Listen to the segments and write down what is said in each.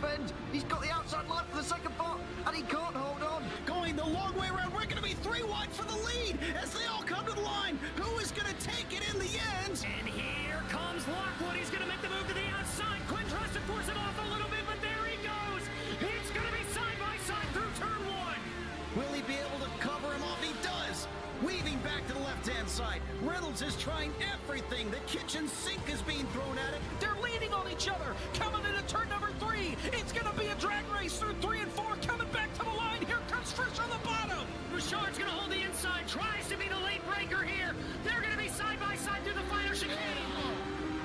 end. He's got the outside line for the second part, and he can't hold on. Going the long way around. We're going to be 3 wide for the lead as they all come to the line. Who is going to take it in the end? And here comes Lockwood. He's going to make the move to the outside. Quinn tries to force it off a little bit, but there he goes. It's going to be side by side through turn 1. Will he be able to cover him off? He does. Weaving back to the left-hand side. Reynolds is trying everything. The kitchen sink is being thrown at him. They're leaning on each other. Coming into turn number 3. It's going to be a drag race through 3 and 4. Coming back to the line. Here comes Frisch on the bottom. Richard's going to hold the inside. Tries to be the late breaker here. They're going to be side by side through the final chicane.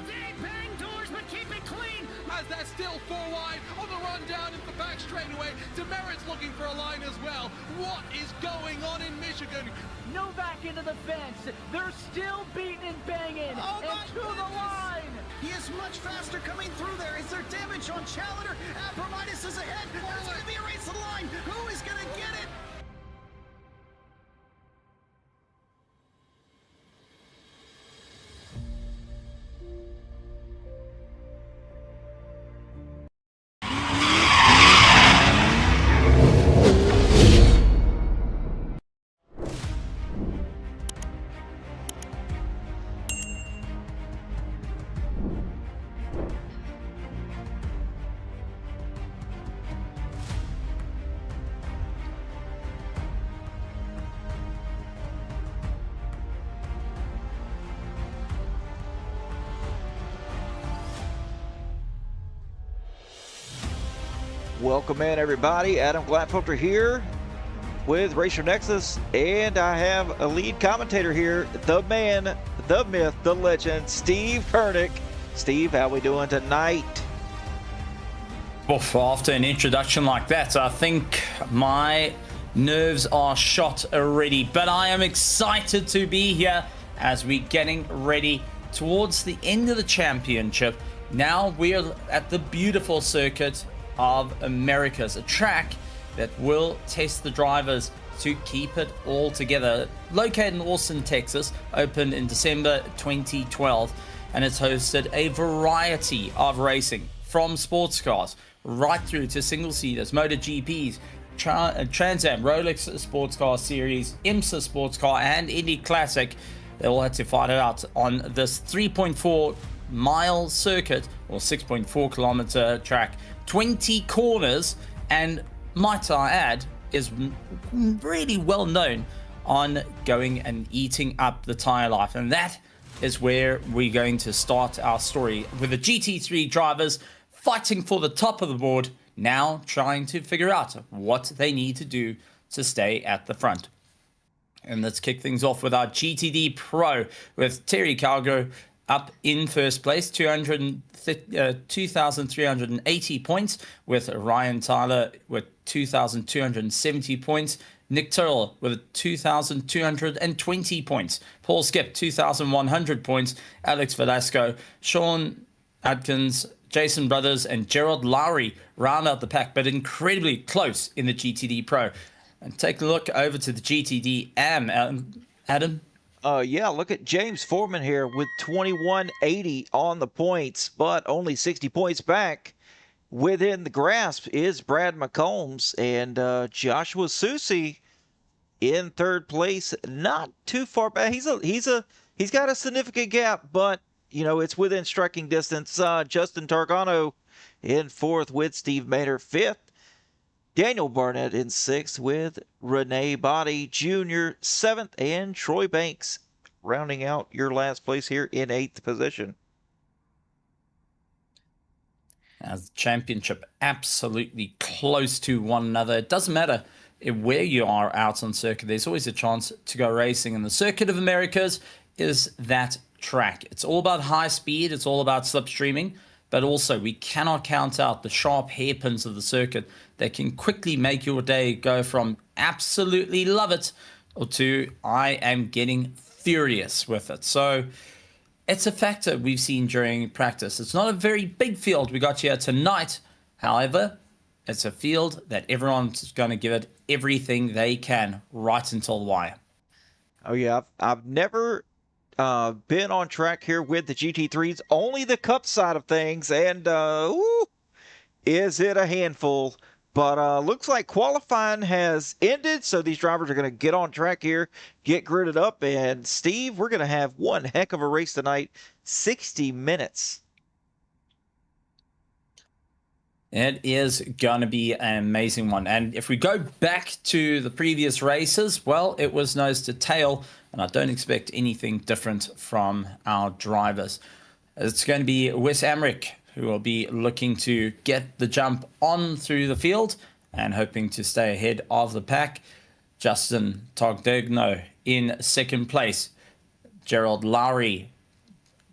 They bang doors, but keep it clean. As they're still 4 wide on the run down into the back straightaway. Demerit's looking for a line as well. What is going on in Michigan? No back into the fence. They're still beating and banging. Oh and to the line. He is much faster coming through there. Is there damage on Challenger? Abramitis is ahead. There's going to be a race to the line. Who is going to get it? Welcome in, everybody. Adam Gladfelter here with Racer Nexus, and I have a lead commentator here, the man, the myth, the legend, Steve Pernick. Steve, how we doing tonight? Well, after an introduction like that, I think my nerves are shot already, but I am excited to be here as we're getting ready towards the end of the championship. Now we're at the beautiful circuit of Americas, a track that will test the drivers to keep it all together. Located in Austin, Texas, opened in December 2012, and it's hosted a variety of racing from sports cars right through to single-seaters, MotoGPs, Trans Am, Rolex Sports Car Series, IMSA Sports Car, and Indy Classic. They all had to fight it out on this 3.4 mile circuit, or 6.4 kilometer track, 20 corners, and might I add, is really well known on going and eating up the tire life. And that is where we're going to start our story, with the GT3 drivers fighting for the top of the board, now trying to figure out what they need to do to stay at the front. And let's kick things off with our GTD Pro, with Terry Calgo up in first place, 2,380 points, with Ryan Tyler with 2,270 points, Nick Turrell with 2,220 points, Paul Skip 2,100 points, Alex Velasco, Sean Adkins, Jason Brothers, and Gerald Lowry round out the pack, but incredibly close in the GTD Pro. And take a look over to the GTD AM, Adam. Yeah, look at James Foreman here with 2180 on the points, but only 60 points back. Within the grasp is Brad McCombs, and Joshua Susi in third place, not too far back. He's got a significant gap, but you know, it's within striking distance. Justin Targano in fourth with Steve Maynard fifth. Daniel Barnett in sixth with Renee Body Jr. seventh, and Troy Banks rounding out your last place here in eighth position. As the championship absolutely close to one another. It doesn't matter where you are out on circuit. There's always a chance to go racing, and the Circuit of Americas is that track. It's all about high speed. It's all about slipstreaming. But also, we cannot count out the sharp hairpins of the circuit that can quickly make your day go from absolutely love it or to I am getting furious with it. So it's a factor we've seen during practice. It's not a very big field we got here tonight. However, it's a field that everyone's going to give it everything they can right until the wire. Oh, yeah. I've never been on track here with the GT3s, only the cup side of things, and is it a handful? But looks like qualifying has ended, so these drivers are going to get on track here, get gridded up, and Steve, we're going to have one heck of a race tonight, 60 minutes. It is going to be an amazing one. And if we go back to the previous races, well, it was nose to tail, and I don't expect anything different from our drivers. It's going to be Wes Amrick who will be looking to get the jump on through the field and hoping to stay ahead of the pack. Justin Togdegno in second place. Gerald Lowry,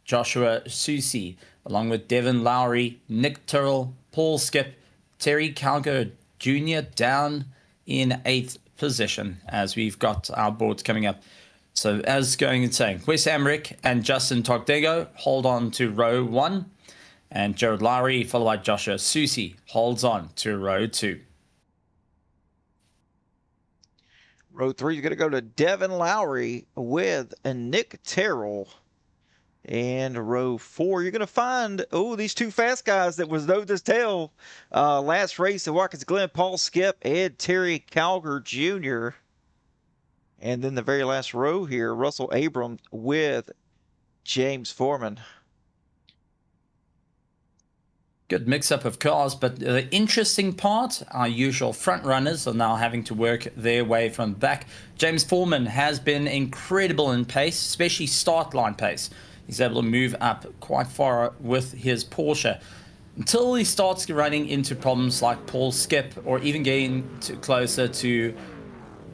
Joshua Susi, along with Devin Lowry, Nick Tyrrell, Paul Skip, Terry Calgo Jr. down in 8th position as we've got our boards coming up. So as going and saying, Wes Amrick and Justin Togdego hold on to row 1, and Gerald Lowry, followed by Joshua Susi, holds on to row 2. Row 3 is going to go to Devin Lowry with Nick Terrell. And row 4, you're going to find, these two fast guys that was nose to tail last race at Watkins Glen, Paul Skip and Terry Calger Jr. And then the very last row here, Russell Abrams with James Foreman. Good mix-up of cars, but the interesting part, our usual front runners are now having to work their way from the back. James Foreman has been incredible in pace, especially start line pace. He's able to move up quite far with his Porsche until he starts running into problems like Paul Skip or even getting closer to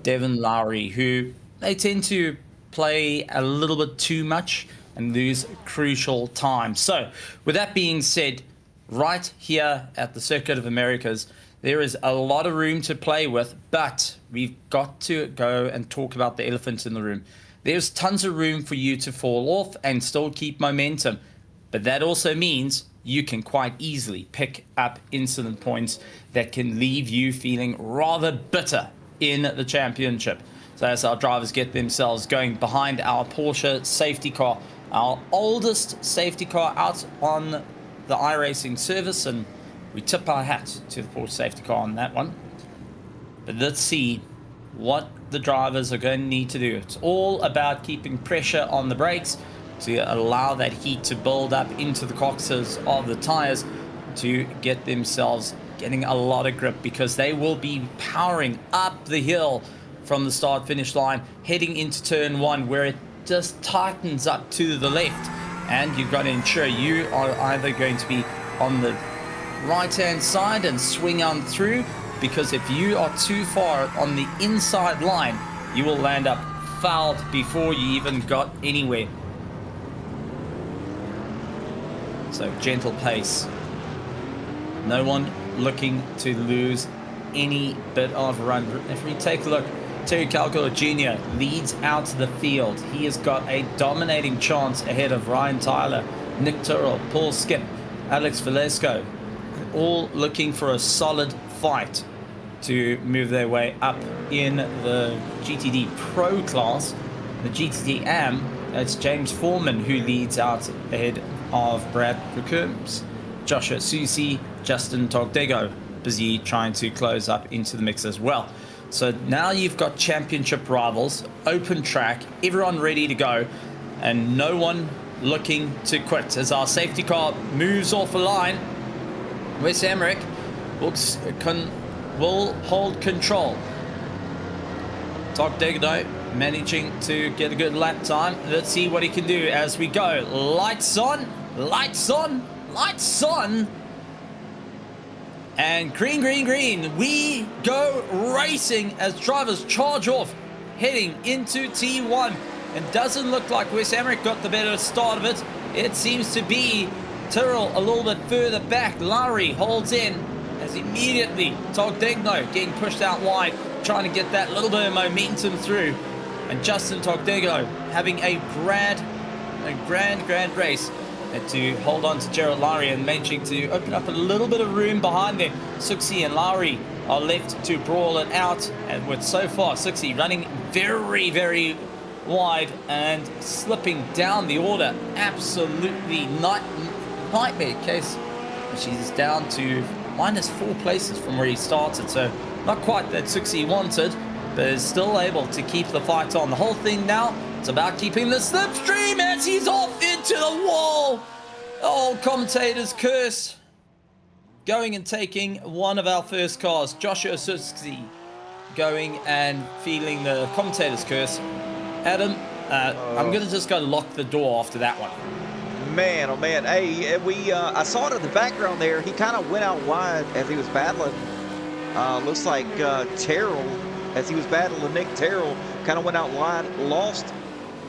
Devin Lowry, who they tend to play a little bit too much and lose crucial time. So with that being said, right here at the Circuit of Americas, there is a lot of room to play with, but we've got to go and talk about the elephant in the room. There's tons of room for you to fall off and still keep momentum, but that also means you can quite easily pick up incident points that can leave you feeling rather bitter in the championship. So as our drivers get themselves going behind our Porsche safety car, our oldest safety car out on the iRacing service, and we tip our hat to the Porsche safety car on that one. But let's see what the drivers are going to need to do. It's all about keeping pressure on the brakes to allow that heat to build up into the coccyx of the tires to get themselves getting a lot of grip, because they will be powering up the hill from the start finish line heading into turn 1, where it just tightens up to the left, and you've got to ensure you are either going to be on the right hand side and swing on through, because if you are too far on the inside line, you will land up fouled before you even got anywhere. So gentle pace. No one looking to lose any bit of run. If we take a look, Terry Calco Jr. leads out to the field. He has got a dominating chance ahead of Ryan Tyler, Nick Tyrrell, Paul Skip, Alex Velasco, all looking for a solid fight to move their way up in the GTD Pro class. The GTD Am, it's James Foreman who leads out ahead of Brad Recurms. Joshua Susi, Justin Togdego busy trying to close up into the mix as well. So now you've got championship rivals, open track, everyone ready to go, and no one looking to quit. As our safety car moves off the line, Wes Amrick will hold control. Togdego managing to get a good lap time. Let's see what he can do as we go. Lights on, lights on, lights on. And green, green, green. We go racing as drivers charge off, heading into T1. And doesn't look like Wes Amrick got the better start of it. It seems to be Tyrrell a little bit further back. Lowry holds in as immediately Togdego getting pushed out wide, trying to get that little bit of momentum through. And Justin Togdego having a grand race. And to hold on to Gerald Lowry and managing to open up a little bit of room behind there. Suxi and Lowry are left to brawl it out, and with so far Suxi running very, very wide and slipping down the order. Absolutely nightmare case. She's down to minus 4 places from where he started. So not quite that 6 he wanted, but is still able to keep the fight on. The whole thing now, it's about keeping the slipstream as he's off into the wall. Oh, commentator's curse. Going and taking one of our first cars, Joshua Suzuki, going and feeling the commentator's curse. Adam, I'm going to just go lock the door after that one. Man, oh man. Hey, I saw it in the background there. He kind of went out wide as he was battling. Looks like Terrell, as he was battling Nick Terrell, kind of went out wide, lost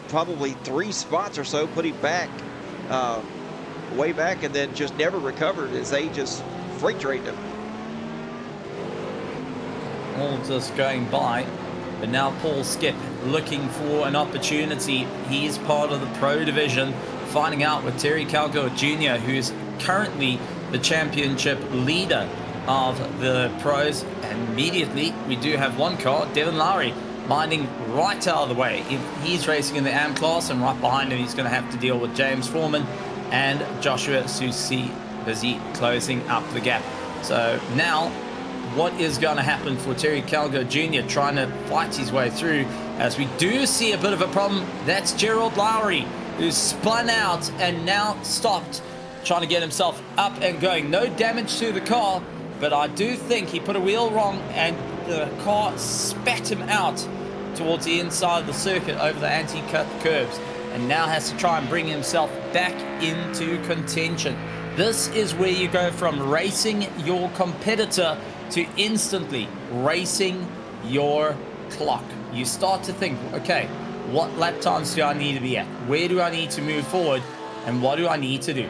probably 3 spots or so, put him back, way back, and then just never recovered as they just freight trained him. All just going by, but now Paul Skip looking for an opportunity. He's part of the pro division, finding out with Terry Calgo Jr., who is currently the championship leader of the pros. And immediately we do have one car, Devin Lowry, minding right out of the way. He's racing in the AM class, and right behind him he's going to have to deal with James Foreman and Joshua Susi, busy closing up the gap. So now what is going to happen for Terry Calgo Jr. trying to fight his way through, as we do see a bit of a problem. That's Gerald Lowry, who's spun out and now stopped, trying to get himself up and going. No damage to the car, but I do think he put a wheel wrong and the car spat him out towards the inside of the circuit over the anti-cut curbs, and now has to try and bring himself back into contention. This is where you go from racing your competitor to instantly racing your clock. You start to think, okay, what lap times do I need to be at? Where do I need to move forward? And what do I need to do?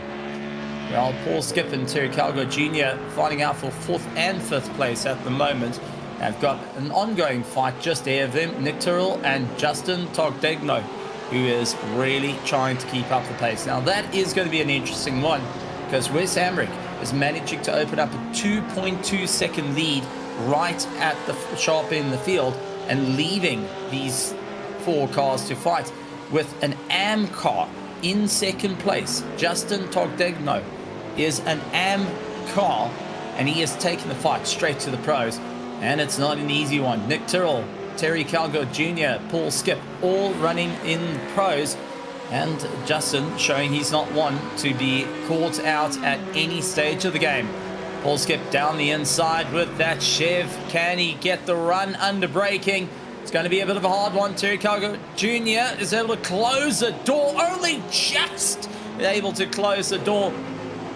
Well, Paul Skip and Terry Calgo Jr. fighting out for 4th and 5th place at the moment. They've got an ongoing fight just ahead of them, Nick Tyrrell and Justin Togdegno, who is really trying to keep up the pace. Now that is going to be an interesting one, because Wes Hamrick is managing to open up a 2.2 second lead right at the sharp end of the field, and leaving these 4 cars to fight with an AM car in 2nd place. Justin Togdegno is an AM car, and he has taken the fight straight to the pros, and it's not an easy one. Nick Tyrrell, Terry Calgo Jr., Paul Skip, all running in pros, and Justin showing he's not one to be caught out at any stage of the game. Paul Skip down the inside with that Chev. Can he get the run under braking? It's going to be a bit of a hard one. Terry Calgo Jr. is able to close the door, only just able to close the door.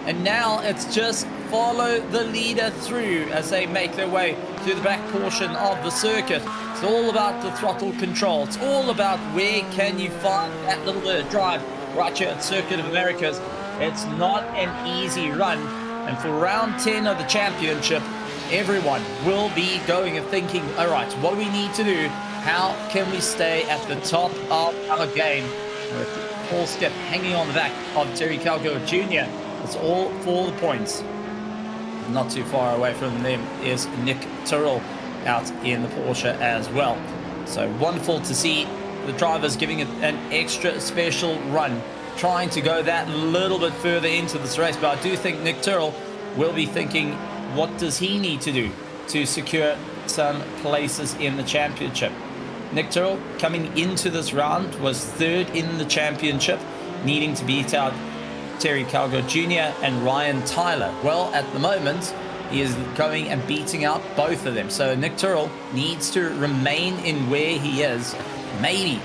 And now it's just follow the leader through as they make their way through the back portion of the circuit. It's all about the throttle control. It's all about where can you find that little bit of drive right here at Circuit of Americas. It's not an easy run. And for round 10 of the championship, everyone will be going and thinking, all right, what do we need to do? How can we stay at the top of our game? With Paul Skip hanging on the back of Terry Calgo Jr. It's all for the points. Not too far away from them is Nick Tyrrell out in the Porsche as well. So wonderful to see the drivers giving it an extra special run, trying to go that little bit further into this race. But I do think Nick Tyrrell will be thinking, what does he need to do to secure some places in the championship? Nick Tyrrell coming into this round was 3rd in the championship, needing to beat out Terry Calgo Jr. and Ryan Tyler. Well, at the moment, he is going and beating out both of them. So Nick Tyrrell needs to remain in where he is, maybe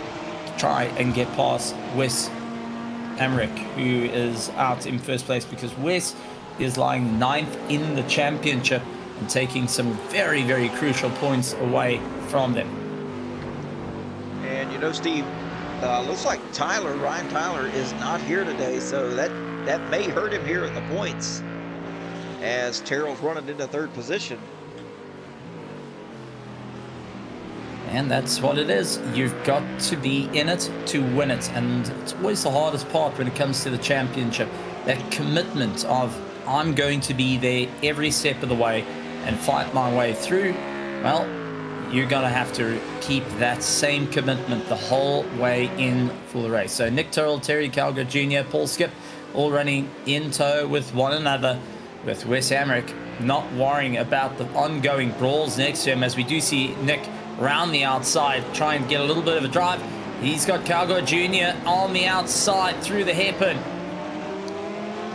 try and get past Wes Hamrick, who is out in 1st place, because Wes is lying 9th in the championship and taking some very, very crucial points away from them. And you know, Steve, looks like Ryan Tyler is not here today, so that may hurt him here at the points, as Terrell's running into 3rd position. And that's what it is. You've got to be in it to win it, and it's always the hardest part when it comes to the championship. That commitment of, I'm going to be there every step of the way and fight my way through. Well, you're going to have to keep that same commitment the whole way in for the race. So Nick Tyrrell, Terry Calgo Jr., Paul Skip, all running in tow with one another, with Wes Hamrick not worrying about the ongoing brawls next to him, as we do see Nick round the outside try and get a little bit of a drive. He's got Calgo Jr. on the outside through the hairpin.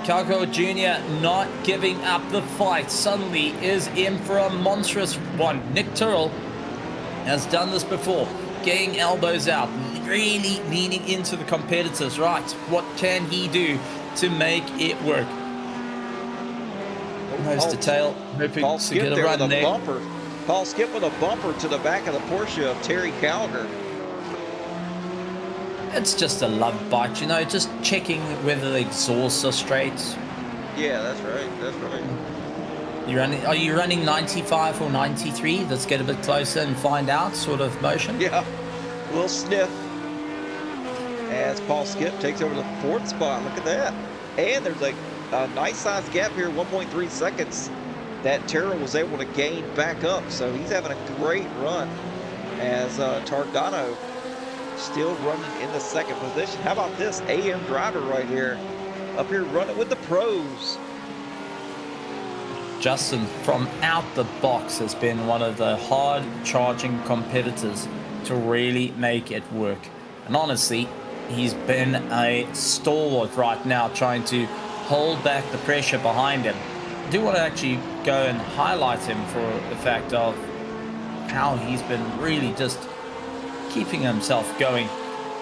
Calgo Jr. not giving up the fight, suddenly is in for a monstrous one. Nick Tyrrell has done this before, getting elbows out, really leaning into the competitors. Right, what can he do to make it work? Nose to tail, hoping Paul to Skip get a there run with a there. bumper. Paul Skip with a bumper to the back of the Porsche of Terry Calgar. It's just a love bite, you know, just checking whether the exhausts are straight. Yeah, that's right. That's right. Are you running 95 or 93? Let's get a bit closer and find out, sort of motion. Yeah, we'll sniff as Paul Skip takes over the 4th spot. Look at that. And there's a nice sized gap here, 1.3 seconds, that Terrell was able to gain back up. So he's having a great run as Tardano still running in the 2nd position. How about this AM driver right here, up here running with the pros? Justin, from out the box, has been one of the hard charging competitors to really make it work. And honestly, he's been a stalwart right now, trying to hold back the pressure behind him. I do want to actually go and highlight him for the fact of how he's been really just keeping himself going.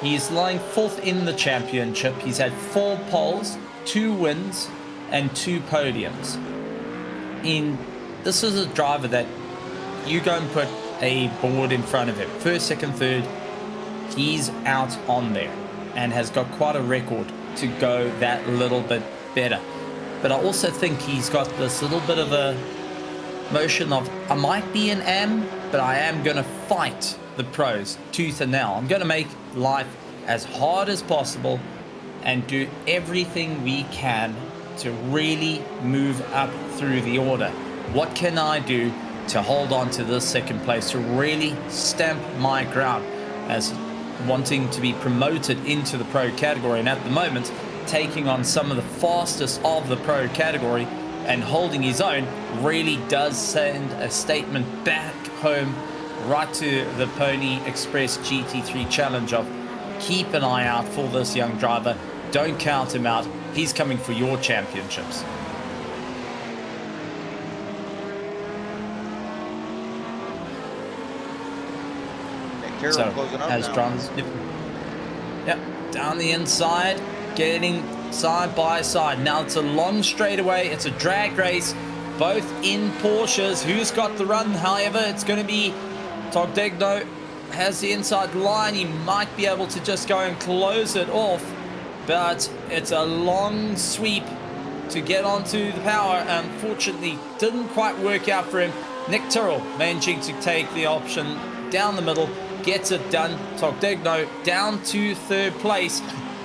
He's lying 4th in the championship. He's had 4 poles, 2 wins, and 2 podiums. This is a driver that you go and put a board in front of him, 1st, 2nd, 3rd, he's out on there and has got quite a record to go that little bit better. But I also think he's got this little bit of a motion of, I might be an AM, but I am going to fight the pros tooth and nail. I'm going to make life as hard as possible and do everything we can to really move up through the order. What can I do to hold on to this 2nd place, to really stamp my ground as wanting to be promoted into the pro category? And at the moment, taking on some of the fastest of the pro category and holding his own really does send a statement back home, right to the Pony Express GT3 challenge of keep an eye out for this young driver. Don't count him out. He's coming for your championships. So, as John's, yep, down the inside, getting side by side. Now it's a long straightaway. It's a drag race, both in Porsches. Who's got the run? However, it's going to be Togdegno has the inside line. He might be able to just go and close it off, but it's a long sweep to get onto the power. Unfortunately, didn't quite work out for him. Nick Tyrrell managing to take the option down the middle, gets it done. Togdegno down to 3rd place,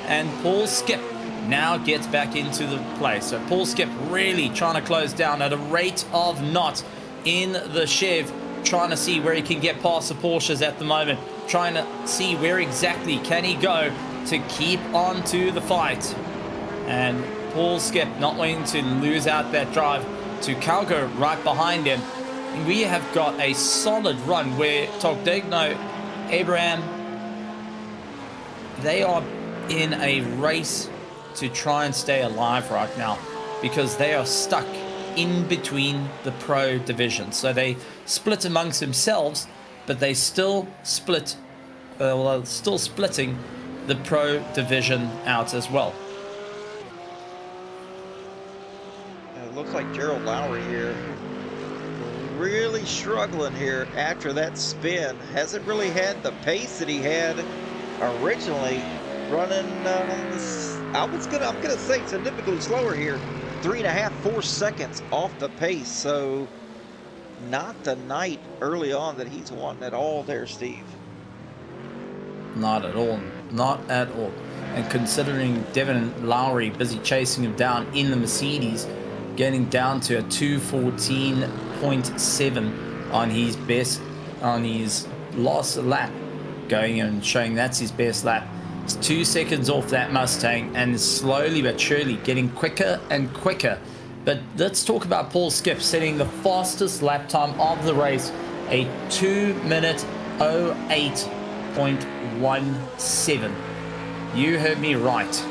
and Paul Skip now gets back into the place. So Paul Skip really trying to close down at a rate of knots in the Chev, trying to see where he can get past the Porsches at the moment, trying to see where exactly can he go to keep on to the fight. And Paul Skip not wanting to lose out that drive to Calgo right behind him. And we have got a solid run where Togdegno, Abraham, they are in a race to try and stay alive right now because they are stuck in between the pro divisions. So they split amongst themselves, but they still split, still splitting the pro division out as well. It looks like Gerald Lowry here really struggling here after that spin. Hasn't really had the pace that he had originally, running I'm gonna say significantly slower here, 3.5, 4 seconds off the pace. So not the night early on that he's wanting at all there, Steve. Not at all, not at all. And considering Devin Lowry busy chasing him down in the Mercedes, getting down to a 2:14.7 on his best, on his last lap, going and showing that's his best lap. It's 2 seconds off that Mustang, and slowly but surely getting quicker and quicker. But let's talk about Paul Skip setting the fastest lap time of the race, a 2-minute 08.17. You heard me right.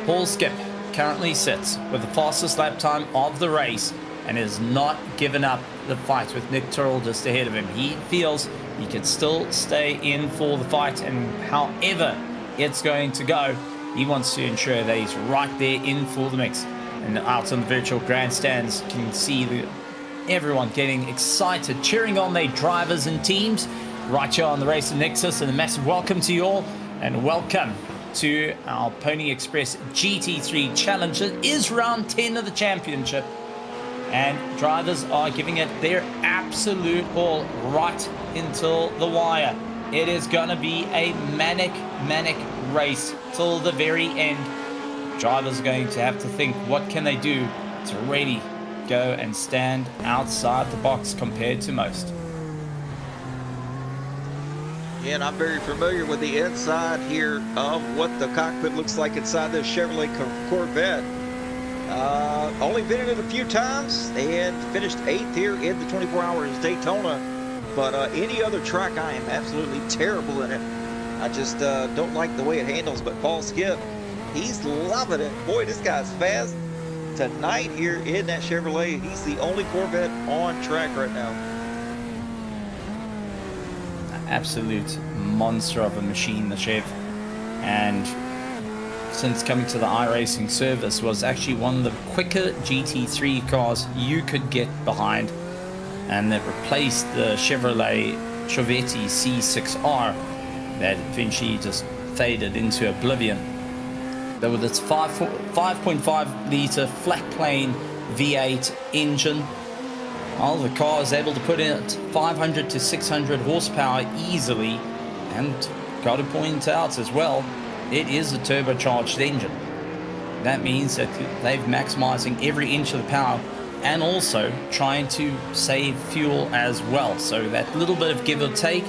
Paul Skip currently sits with the fastest lap time of the race and has not given up the fight with Nick Tyrrell just ahead of him. He feels he can still stay in for the fight, and however it's going to go, he wants to ensure that he's right there in for the mix. And out on the virtual grandstands, you can see everyone getting excited, cheering on their drivers and teams right here on the Race of Nexus. And a massive welcome to you all, and welcome to our Pony Express GT3 Challenge. It is round 10 of the championship, and drivers are giving it their absolute all right until the wire. It is going to be a manic race till the very end. Drivers are going to have to think, what can they do to really go and stand outside the box compared to most. Yeah, and I'm very familiar with the inside here of what the cockpit looks like inside this Chevrolet Corvette. Only been in it a few times and finished 8th here in the 24 Hours Daytona. But any other track, I am absolutely terrible in it. I just don't like the way it handles. But Paul Skip, he's loving it. Boy, this guy's fast. Tonight here in that Chevrolet, he's the only Corvette on track right now. Absolute monster of a machine, the Chev. And since coming to the iRacing service, was actually one of the quicker GT3 cars you could get behind. And that replaced the Chevrolet Trevette C6R that eventually just faded into oblivion. Though with its 5.5 litre flat plane V8 engine, well, the car is able to put in 500 to 600 horsepower easily, and got to point out as well, it is a turbocharged engine. That means that they're maximizing every inch of the power and also trying to save fuel as well. So that little bit of give or take,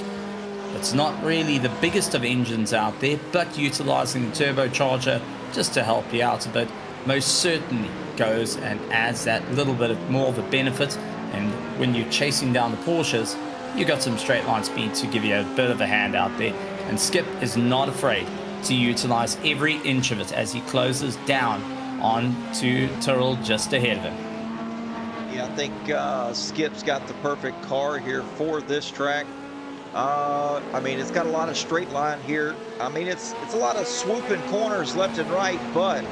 it's not really the biggest of engines out there, but utilizing the turbocharger just to help you out a bit most certainly goes and adds that little bit of more of a benefit. And when you're chasing down the Porsches, you got some straight line speed to give you a bit of a hand out there. And Skip is not afraid to utilize every inch of it as he closes down on to Tyrrell just ahead of him. Yeah, I think Skip's got the perfect car here for this track. I mean, it's got a lot of straight line here. I mean, it's a lot of swooping corners left and right, but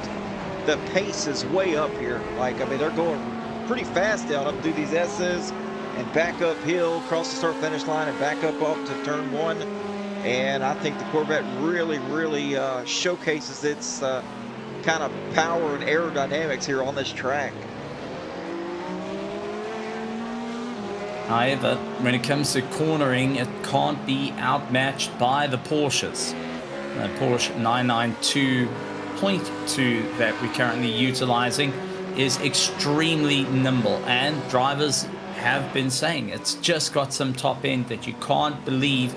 the pace is way up here. Like, I mean, they're going pretty fast down up through these S's and back uphill, across the start finish line, and back up to turn 1. And I think the Corvette really showcases its kind of power and aerodynamics here on this track. However, when it comes to cornering, it can't be outmatched by the Porsches. The Porsche 992.2 that we're currently utilizing is extremely nimble, and drivers have been saying it's just got some top end that you can't believe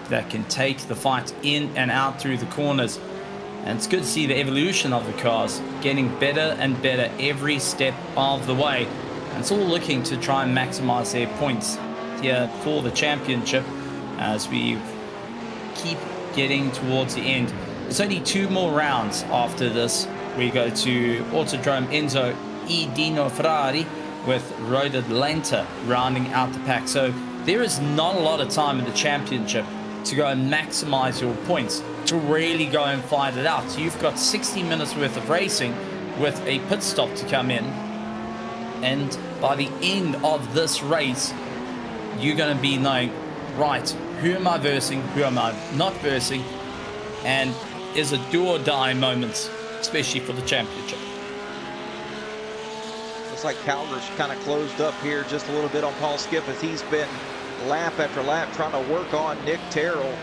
that can take the fight in and out through the corners. And it's good to see the evolution of the cars getting better and better every step of the way. And it's all looking to try and maximize their points here for the championship as we keep getting towards the end. There's only 2 more rounds after this. We go to Autodrome Enzo e Dino Ferrari with Road Atlanta rounding out the pack. So there is not a lot of time in the championship to go and maximize your points, to really go and fight it out. You've got 60 minutes worth of racing with a pit stop to come in. And by the end of this race, you're going to be knowing, right, who am I versing, who am I not versing, and is a do or die moments, especially for the championship. Looks like Calder's kind of closed up here just a little bit on Paul Skip as he's been lap after lap trying to work on Nick Tyrrell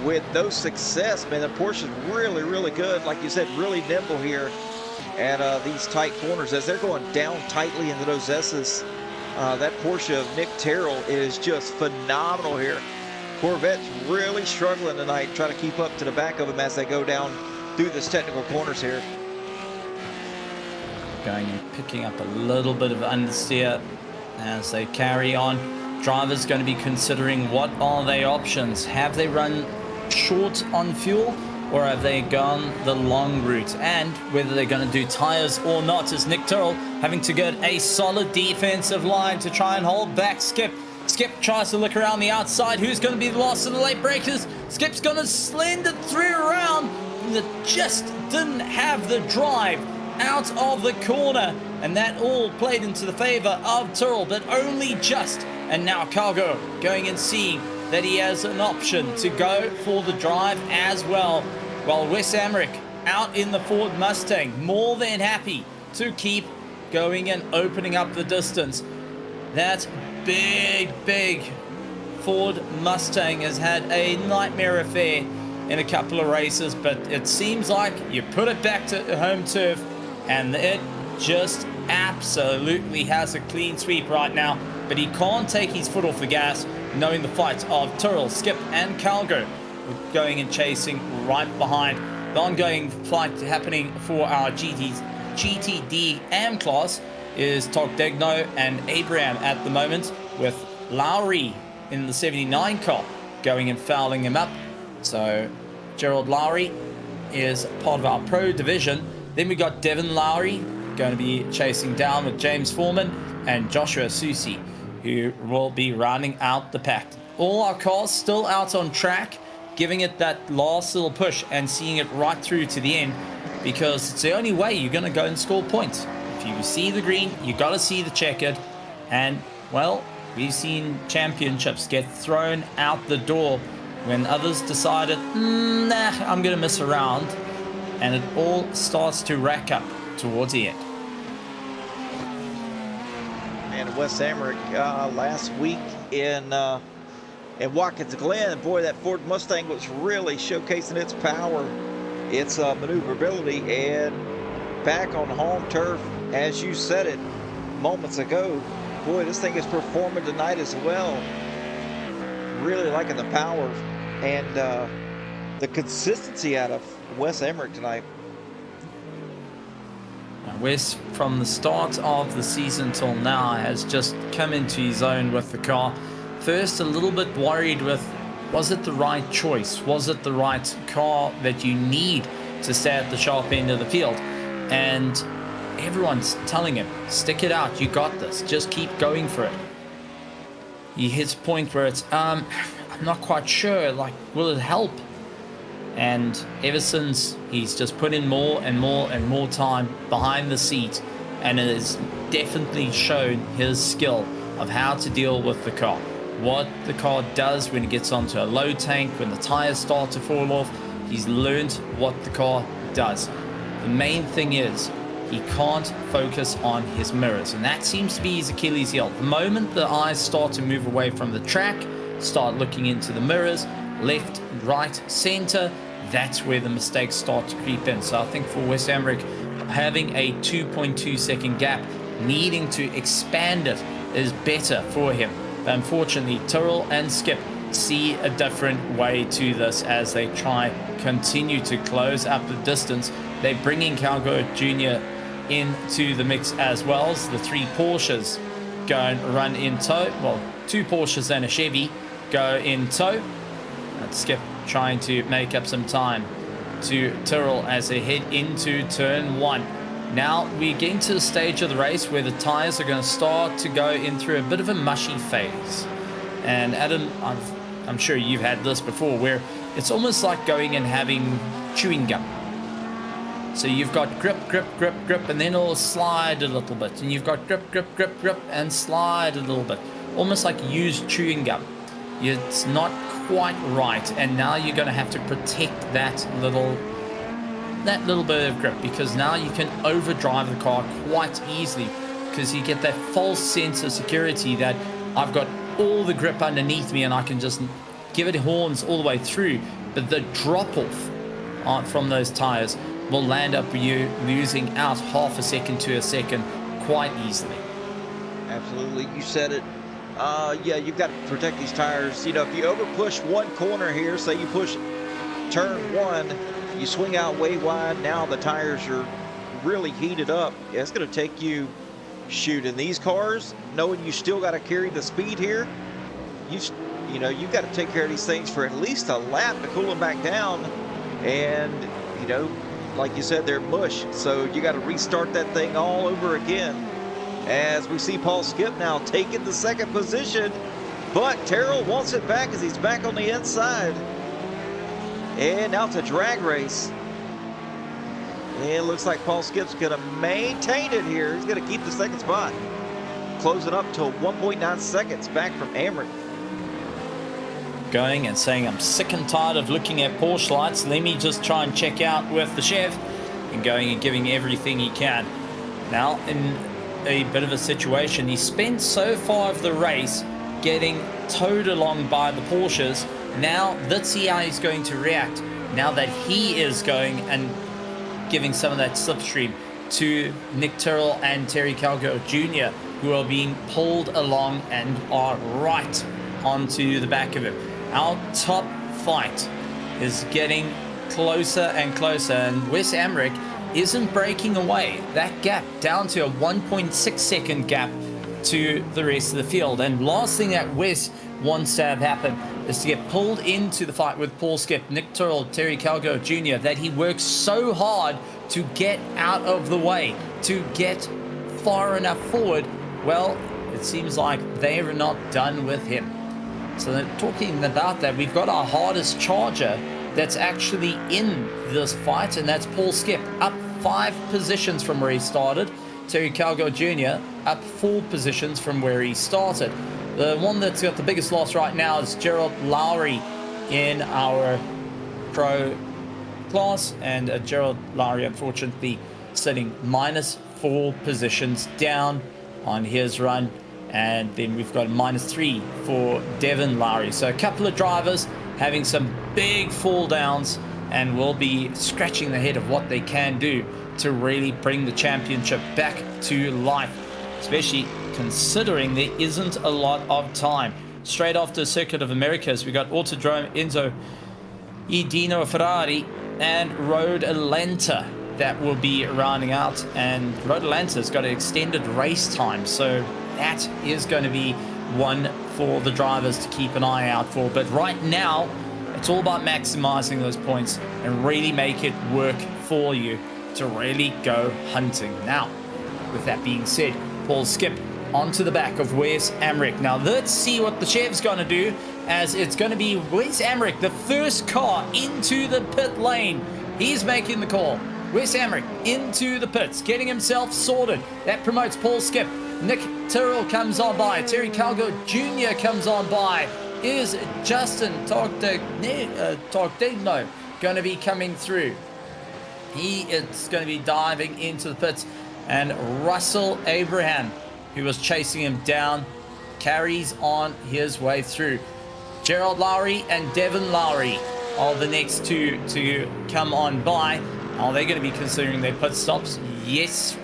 with no success. Man, the Porsche's really good. Like you said, really nimble here at these tight corners as they're going down tightly into those S's. That Porsche of Nick Tyrrell is just phenomenal here. Corvette's really struggling tonight, trying to keep up to the back of him as they go down through this technical corners here. going and picking up a little bit of understeer as they carry on. Drivers going to be considering what are their options. Have they run short on fuel, or have they gone the long route? And whether they're going to do tires or not, as Nick Tyrrell having to get a solid defensive line to try and hold back Skip. Skip tries to look around the outside. Who's going to be the last of the late breakers? Skip's going to slend it through around. That just didn't have the drive out of the corner, and that all played into the favor of Tyrrell, but only just. And now Cargo going and seeing that he has an option to go for the drive as well. While Wes Amrick out in the Ford Mustang, more than happy to keep going and opening up the distance. That big Ford Mustang has had a nightmare affair in a couple of races, but it seems like you put it back to home turf and it just absolutely has a clean sweep right now. But he can't take his foot off the gas, knowing the fight of Tyrrell, Skip and Calgo going and chasing right behind. The ongoing fight happening for our GTD AM class is Togdegno and Abraham at the moment, with Lowry in the 79 car going and fouling him up. So Gerald Lowry is part of our pro division. Then we got Devin Lowry going to be chasing down with James Foreman and Joshua Susi, who will be rounding out the pack. All our cars still out on track, giving it that last little push and seeing it right through to the end, because it's the only way you're going to go and score points. If you see the green, you got to see the checkered. And, well, we've seen championships get thrown out the door when others decided, nah, I'm going to miss around. And it all starts to rack up towards the end. And Wes Amrick last week in Watkins Glen, boy, that Ford Mustang was really showcasing its power, its maneuverability, and back on home turf, as you said it moments ago, boy, this thing is performing tonight as well. Really liking the power and the consistency out of Wes Amrick tonight. Wes, from the start of the season till now, has just come into his own with the car. First, a little bit worried with, was it the right choice? Was it the right car that you need to stay at the sharp end of the field? And everyone's telling him, stick it out, you got this, just keep going for it. He hits a point where it's, I'm not quite sure, like, will it help? And ever since, he's just put in more and more time behind the seat, and it has definitely shown his skill of how to deal with the car. What the car does when it gets onto a low tank, when the tires start to fall off, he's learned what the car does. The main thing is, he can't focus on his mirrors, and that seems to be his Achilles heel. The moment the eyes start to move away from the track, start looking into the mirrors, left, right, center, that's where the mistakes start to creep in. So I think for Wes Amrick, having a 2.2 second gap, needing to expand it is better for him. But unfortunately, Tyrrell and Skip see a different way to this as they try continue to close up the distance. They're bringing Calgo Jr. into the mix as well as the three Porsches go and run in tow. Well, two Porsches and a Chevy go in tow. And Skip trying to make up some time to Tyrrell as they head into turn one. Now we're getting to the stage of the race where the tires are going to start to go in through a bit of a mushy phase. And Adam, I'm sure you've had this before, where it's almost like going and having chewing gum. So you've got grip, and then it'll slide a little bit. And you've got grip, and slide a little bit. Almost like used chewing gum. It's not quite right, and now you're going to have to protect that little bit of grip, because now you can overdrive the car quite easily, because you get that false sense of security that I've got all the grip underneath me and I can just give it horns all the way through. But the drop off from those tires will land up with you losing out half a second to a second quite easily. Absolutely, you said it. Yeah, you've got to protect these tires. You know, if you over push one corner here, say you push turn one, you swing out way wide, now the tires are really heated up, it's going to take you, shoot, in these cars, knowing you still got to carry the speed here, you know, you've got to take care of these things for at least a lap to cool them back down. And, you know, like you said, they're mush. So you got to restart that thing all over again. As we see Paul Skip now taking the second position, but Terrell wants it back as he's back on the inside. And now it's a drag race. And it looks like Paul Skip's going to maintain it here. He's going to keep the second spot. Closing up to 1.9 seconds back from Amrit. Going and saying, I'm sick and tired of looking at Porsche lights. Let me just try and check out with the chef. And going and giving everything he can. Now in a bit of a situation. He spent so far of the race getting towed along by the Porsches. Now let's see how he's going to react now that he is going and giving some of that slipstream to Nick Tyrrell and Terry Calgo Jr., who are being pulled along and are right onto the back of him. Our top fight is getting closer and closer, and Wes Amrick isn't breaking away. That gap down to a 1.6 second gap to the rest of the field. And last thing that Wes wants to have happen is to get pulled into the fight with Paul Skip, Nick Tyrrell, Terry Calgo Jr., that he works so hard to get out of the way, to get far enough forward. Well, it seems like they're not done with him. So talking about that, we've got our hardest charger that's actually in this fight, and that's Paul Skip, up 5 positions from where he started. Terry Calgo Jr. up 4 positions from where he started. The one that's got the biggest loss right now is Gerald Lowry in our pro class, and Gerald Lowry unfortunately sitting -4 positions down on his run. And then we've got -3 for Devin Lowry. So a couple of drivers having some big fall downs, and will be scratching the head of what they can do to really bring the championship back to life, especially considering there isn't a lot of time. Straight after Circuit of Americas, we got Autodrome Enzo Edino Ferrari and Road Atlanta that will be rounding out, and Road Atlanta's got an extended race time, so that is going to be one for the drivers to keep an eye out for. But right now, it's all about maximizing those points and really make it work for you to really go hunting. Now, with that being said, Paul Skip onto the back of Wes Amrick. Now, let's see what the chef's going to do, as it's going to be Wes Amrick, the first car into the pit lane. He's making the call. Wes Amrick into the pits, getting himself sorted. That promotes Paul Skip. Nick Tyrrell comes on by. Terry Calgo Jr. comes on by. Is Justin Togdegno going to be coming through? He is going to be diving into the pits. And Russell Abraham, who was chasing him down, carries on his way through. Gerald Lowry and Devin Lowry are the next two to come on by. Are they going to be considering their pit stops? Yes,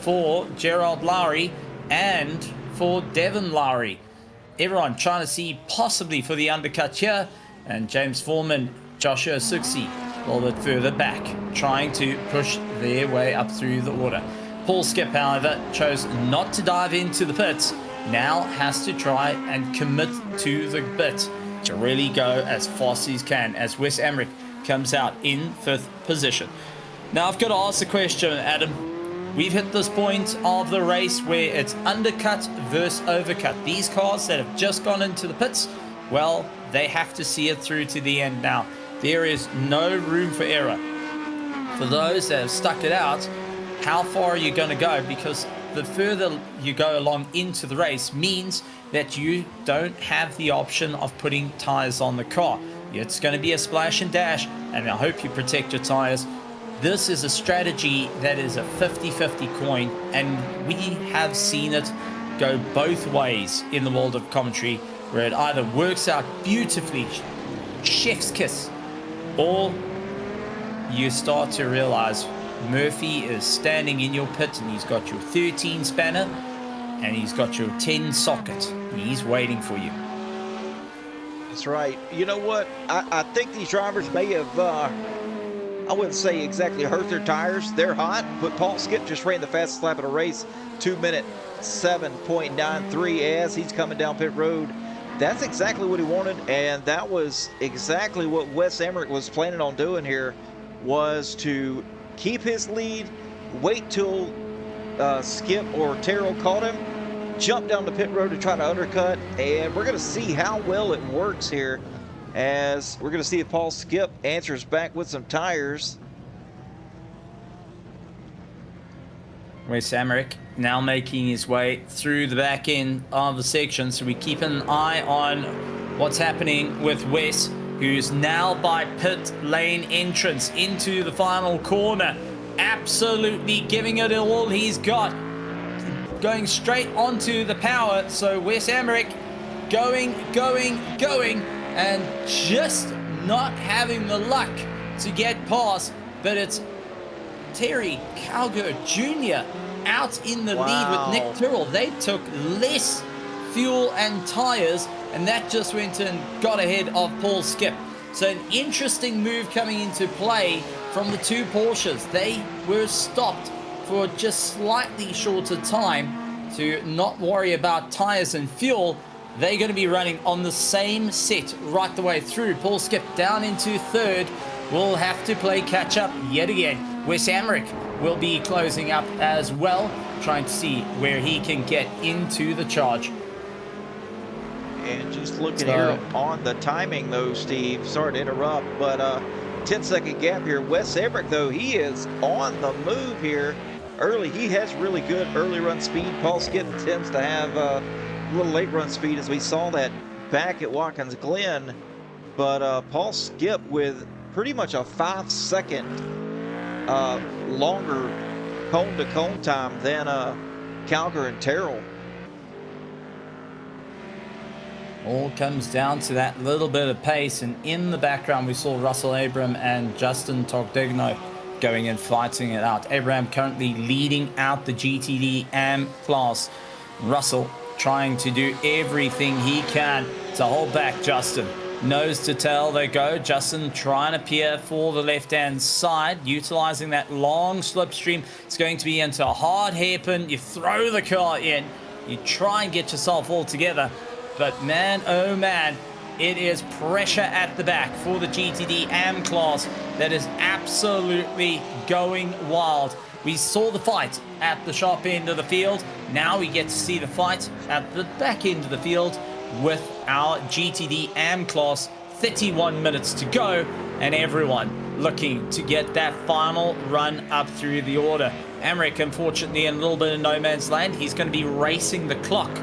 for Gerald Lowry and for Devin Lowry. Everyone trying to see possibly for the undercut here. And James Foreman, Joshua Suxi a little bit further back, trying to push their way up through the order. Paul Skip, however, chose not to dive into the pits. Now has to try and commit to the bit to really go as fast as he can, as Wes Amrick comes out in 5th position. Now I've got to ask the question, Adam. We've hit this point of the race where it's undercut versus overcut. These cars that have just gone into the pits, well, they have to see it through to the end now. There is no room for error. For those that have stuck it out, how far are you going to go? Because the further you go along into the race means that you don't have the option of putting tires on the car. It's going to be a splash and dash, and I hope you protect your tires. This is a strategy that is a 50-50 coin, and we have seen it go both ways in the world of commentary, where it either works out beautifully, chef's kiss, or you start to realize Murphy is standing in your pit and he's got your 13 spanner and he's got your 10 socket. He's waiting for you. That's right. You know what? I think these drivers may have I wouldn't say exactly hurt their tires. They're hot, but Paul Skip just ran the fastest lap of the race, 2-minute 7.93 as he's coming down pit road. That's exactly what he wanted, and that was exactly what Wes Emmerich was planning on doing here, was to keep his lead, wait till Skip or Terrell caught him, jump down the pit road to try to undercut, and we're going to see how well it works here, as we're going to see if Paul Skip answers back with some tires. Wes Emmerich now making his way through the back end of the section, so we keep an eye on what's happening with Wes, who's now by pit lane entrance into the final corner, absolutely giving it all he's got, going straight onto the power. So Wes Emmerich going, and just not having the luck to get past, but it's Terry Calger Jr. out in the lead with Nick Tyrrell. They took less fuel and tires, and that just went and got ahead of Paul Skip. So an interesting move coming into play from the two Porsches. They were stopped for just slightly shorter time to not worry about tires and fuel. They're going to be running on the same set right the way through. Paul Skip down into third. Will have to play catch up yet again. Wes Emmerich will be closing up as well, trying to see where he can get into the charge. And just looking here on the timing though, Steve, sorry to interrupt, but 10-second gap here. Wes Emmerich though, he is on the move here early. He has really good early run speed. Paul Skip tends to have a little late run speed, as we saw that back at Watkins Glen. But Paul Skip with pretty much a 5-second longer cone to cone time than Calger and Terrell. All comes down to that little bit of pace, and in the background we saw Russell Abraham and Justin Togdegno going and fighting it out. Abraham currently leading out the GTD AM class. Russell trying to do everything he can to hold back Justin. Nose to tail they go. Justin trying to peer for the left-hand side, utilizing that long slipstream. It's going to be into a hard hairpin. You throw the car in. You try and get yourself all together. But man, oh man, it is pressure at the back for the GTD AM class that is absolutely going wild. We saw the fight at the sharp end of the field. Now we get to see the fight at the back end of the field with our GTD AM class. 31 minutes to go, and everyone looking to get that final run up through the order. Emmerich, unfortunately, in a little bit of no man's land. He's going to be racing the clock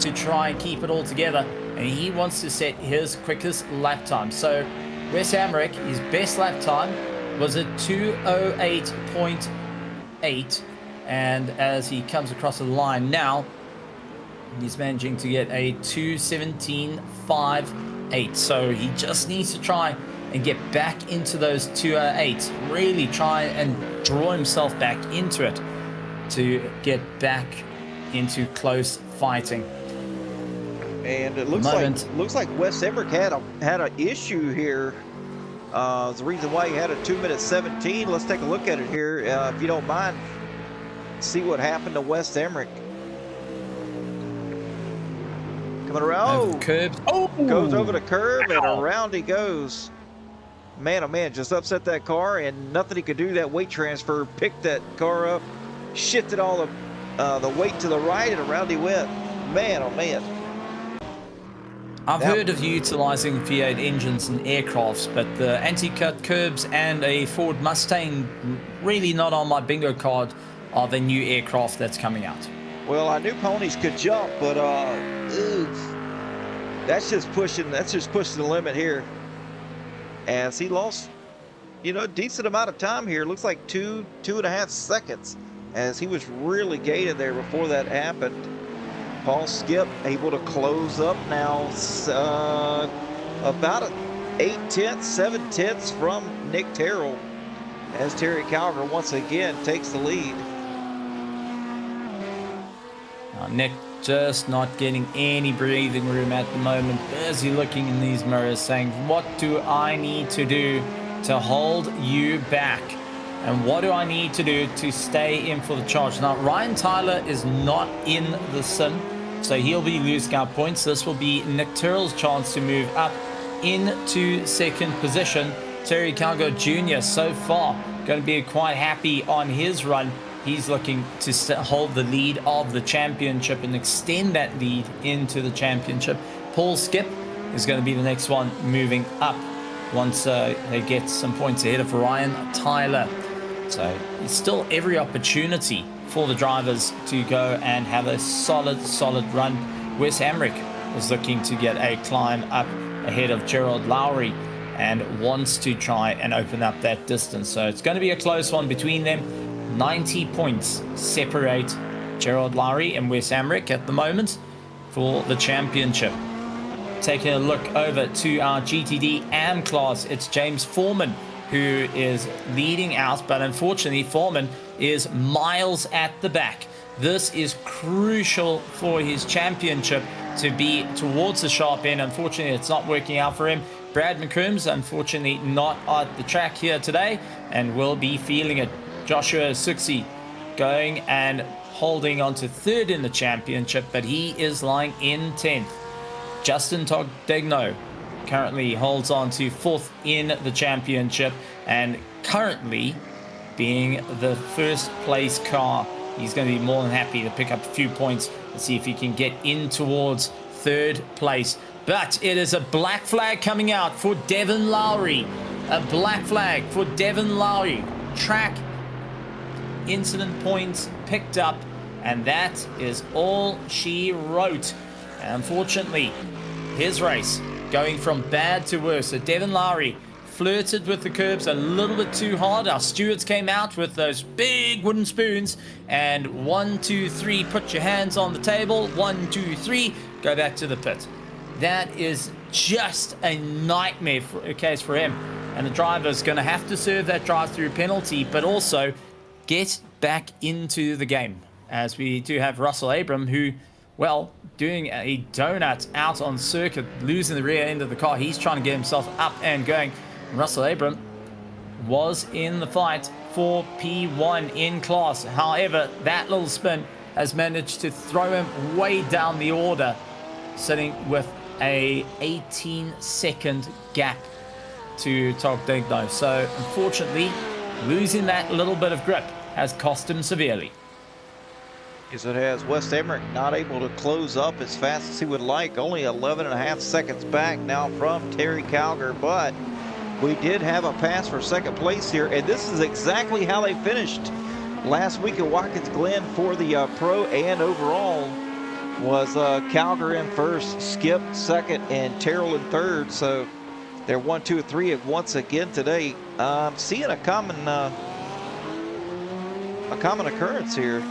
to try and keep it all together, and he wants to set his quickest lap time. So Wes Emmerich, his best lap time was at 2:08.8, and as he comes across the line now, he's managing to get a 2:17.58. So he just needs to try and get back into those 2:08, really try and draw himself back into it to get back into close fighting. And it looks like Wes Emmerich had an issue here. The reason why he had a 2:17. Let's take a look at it here, if you don't mind. See what happened to Wes Emmerich. Coming around, curb. Goes over the curb and around he goes. Man, oh man, just upset that car, and nothing he could do. That weight transfer picked that car up, shifted all the weight to the right, and around he went. Man, oh man. I've heard of utilizing V8 engines and aircrafts, but the anti-cut curbs and a Ford Mustang really not on my bingo card of the new aircraft that's coming out. Well, I knew ponies could jump, but that's just pushing the limit here. As he lost, a decent amount of time here. Looks like two and a half seconds, as he was really gated there before that happened. Paul Skip able to close up now, about 7/10 from Nick Terrell, as Terry Calger once again takes the lead. Nick just not getting any breathing room at the moment, busy looking in these mirrors saying, what do I need to do to hold you back. And what do I need to do to stay in for the charge? Now, Ryan Tyler is not in the sim, so he'll be losing out points. This will be Nick Turrell's chance to move up into second position. Terry Calgo Jr. so far going to be quite happy on his run. He's looking to hold the lead of the championship and extend that lead into the championship. Paul Skip is going to be the next one moving up once they get some points ahead of Ryan Tyler. So it's still every opportunity for the drivers to go and have a solid run. Wes Amrick is looking to get a climb up ahead of Gerald Lowry and wants to try and open up that distance. So it's going to be a close one between them. 90 points separate Gerald Lowry and Wes Amrick at the moment for the championship. Taking a look over to our GTD AM class, it's James Foreman who is leading out, but unfortunately Foreman is miles at the back. This is crucial for his championship to be towards the sharp end. Unfortunately, it's not working out for him. Brad McCombs, unfortunately, not at the track here today and will be feeling it. Joshua Suxi going and holding on to third in the championship, but he is lying in 10th. Justin Togdegno currently holds on to fourth in the championship and currently being the first place car. He's going to be more than happy to pick up a few points and see if he can get in towards third place. But it is a black flag coming out for Devin Lowry. A black flag for Devin Lowry. Track incident points picked up, and that is all she wrote. Unfortunately, his race going from bad to worse. So Devin Lowry flirted with the curbs a little bit too hard. Our stewards came out with those big wooden spoons and 1, 2, 3, put your hands on the table. 1, 2, 3, go back to the pit. That is just a nightmare case for him. And the driver's going to have to serve that drive-through penalty, but also get back into the game. As we do have Russell Abram, who, well, doing a donut out on circuit, losing the rear end of the car. He's trying to get himself up and going. Russell Abram was in the fight for P1 in class. However, that little spin has managed to throw him way down the order, sitting with a 18-second gap to Togdegno. So, unfortunately, losing that little bit of grip has cost him severely. Yes, it has. Wes Emmerich not able to close up as fast as he would like. Only 11.5 seconds back now from Terry Calger, but we did have a pass for second place here, and this is exactly how they finished last week at Watkins Glen for the pro and overall. Was Calger in first, Skip second, and Terrell in third. So they're 1, 2, 3 once again today. Seeing a common occurrence here.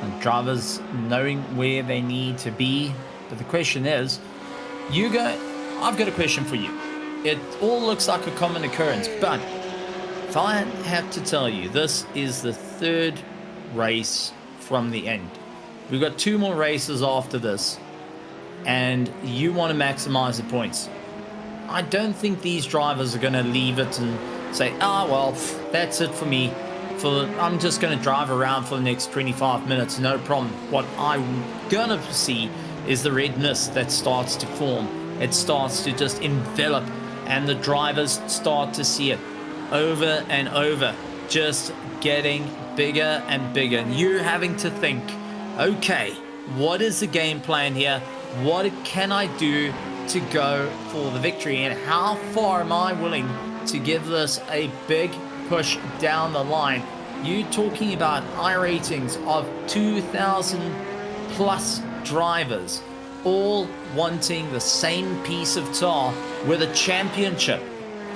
And drivers knowing where they need to be, but the question is, I've got a question for you. It all looks like a common occurrence, but if I have to tell you, this is the third race from the end. We've got 2 more races after this, and you want to maximize the points. I don't think these drivers are going to leave it and say, well, that's it for me. I'm just going to drive around for the next 25 minutes, no problem. What I'm going to see is the red mist that starts to form. It starts to just envelop, and the drivers start to see it over and over, just getting bigger and bigger. And you're having to think, okay, what is the game plan here? What can I do to go for the victory? And how far am I willing to give this a big push down the line? You talking about iRatings of 2,000 plus drivers, all wanting the same piece of tar with a championship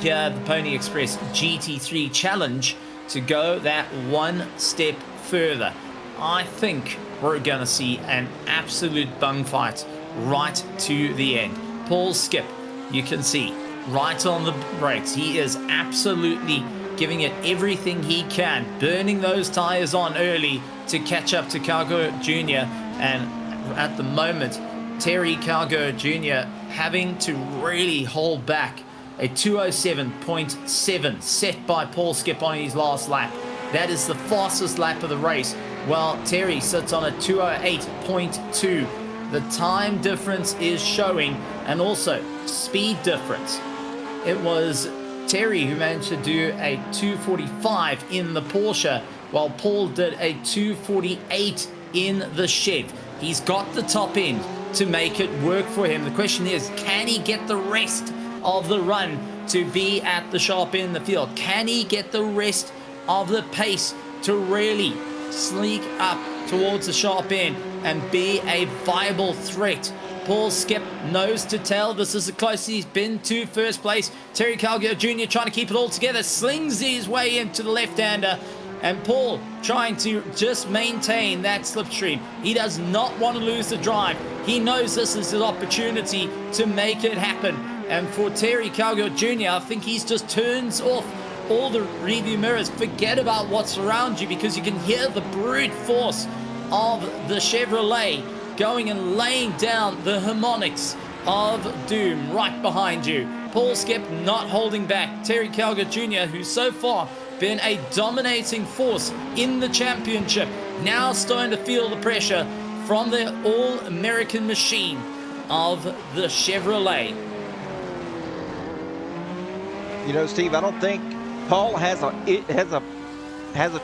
here at the Pony Express GT3 Challenge to go that one step further. I think we're going to see an absolute bung fight right to the end. Paul Skip, you can see, right on the brakes. He is absolutely giving it everything he can, burning those tires on early to catch up to Calgo Jr. And at the moment, Terry Calgo Jr. having to really hold back a 207.7 set by Paul Skip on his last lap. That is the fastest lap of the race, while Terry sits on a 208.2. The time difference is showing, and also speed difference. It was Terry who managed to do a 245 in the Porsche, while Paul did a 248 in the Chev. He's got the top end to make it work for him. The question is, can he get the rest of the run to be at the sharp end of the field? Can he get the rest of the pace to really sneak up towards the sharp end and be a viable threat? Paul Skip nose to tail. This is the closest he's been to first place. Terry Calgary Jr. trying to keep it all together, slings his way into the left-hander, and Paul trying to just maintain that slipstream. He does not want to lose the drive. He knows this is his opportunity to make it happen. And for Terry Calgary Jr., I think he's just turns off all the review mirrors. Forget about what's around you, because you can hear the brute force of the Chevrolet going and laying down the harmonics of doom right behind you. Paul Skip not holding back. Terry Calgary Jr., who's so far been a dominating force in the championship, now starting to feel the pressure from the all-American machine of the Chevrolet. You know, Steve, I don't think Paul has a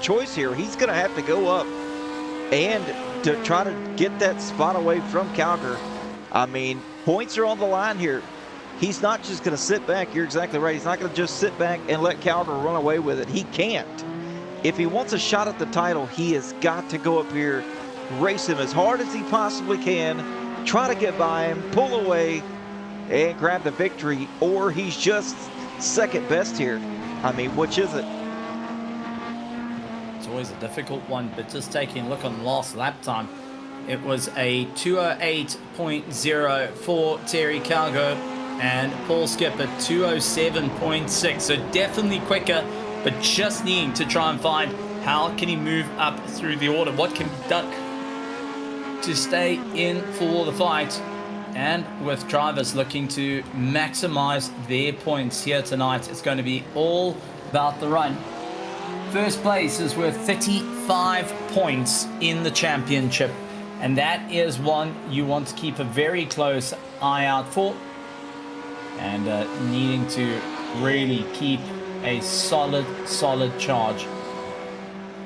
choice here. He's going to have to go up and to try to get that spot away from Calgary. I mean, points are on the line here. He's not just going to sit back. You're exactly right. He's not going to just sit back and let Calgary run away with it. He can't. If he wants a shot at the title, he has got to go up here, race him as hard as he possibly can, try to get by him, pull away, and grab the victory, or he's just second best here. I mean, which is it? It's always a difficult one, but just taking a look on last lap time, it was a 208.0 for Terry Calgary and Paul Skip at 207.6. So definitely quicker, but just needing to try and find how can he move up through the order, what can be done to stay in for the fight. And with drivers looking to maximize their points here tonight, it's going to be all about the run. First place is worth 35 points in the championship, and that is one you want to keep a very close eye out for, and needing to really keep a solid charge.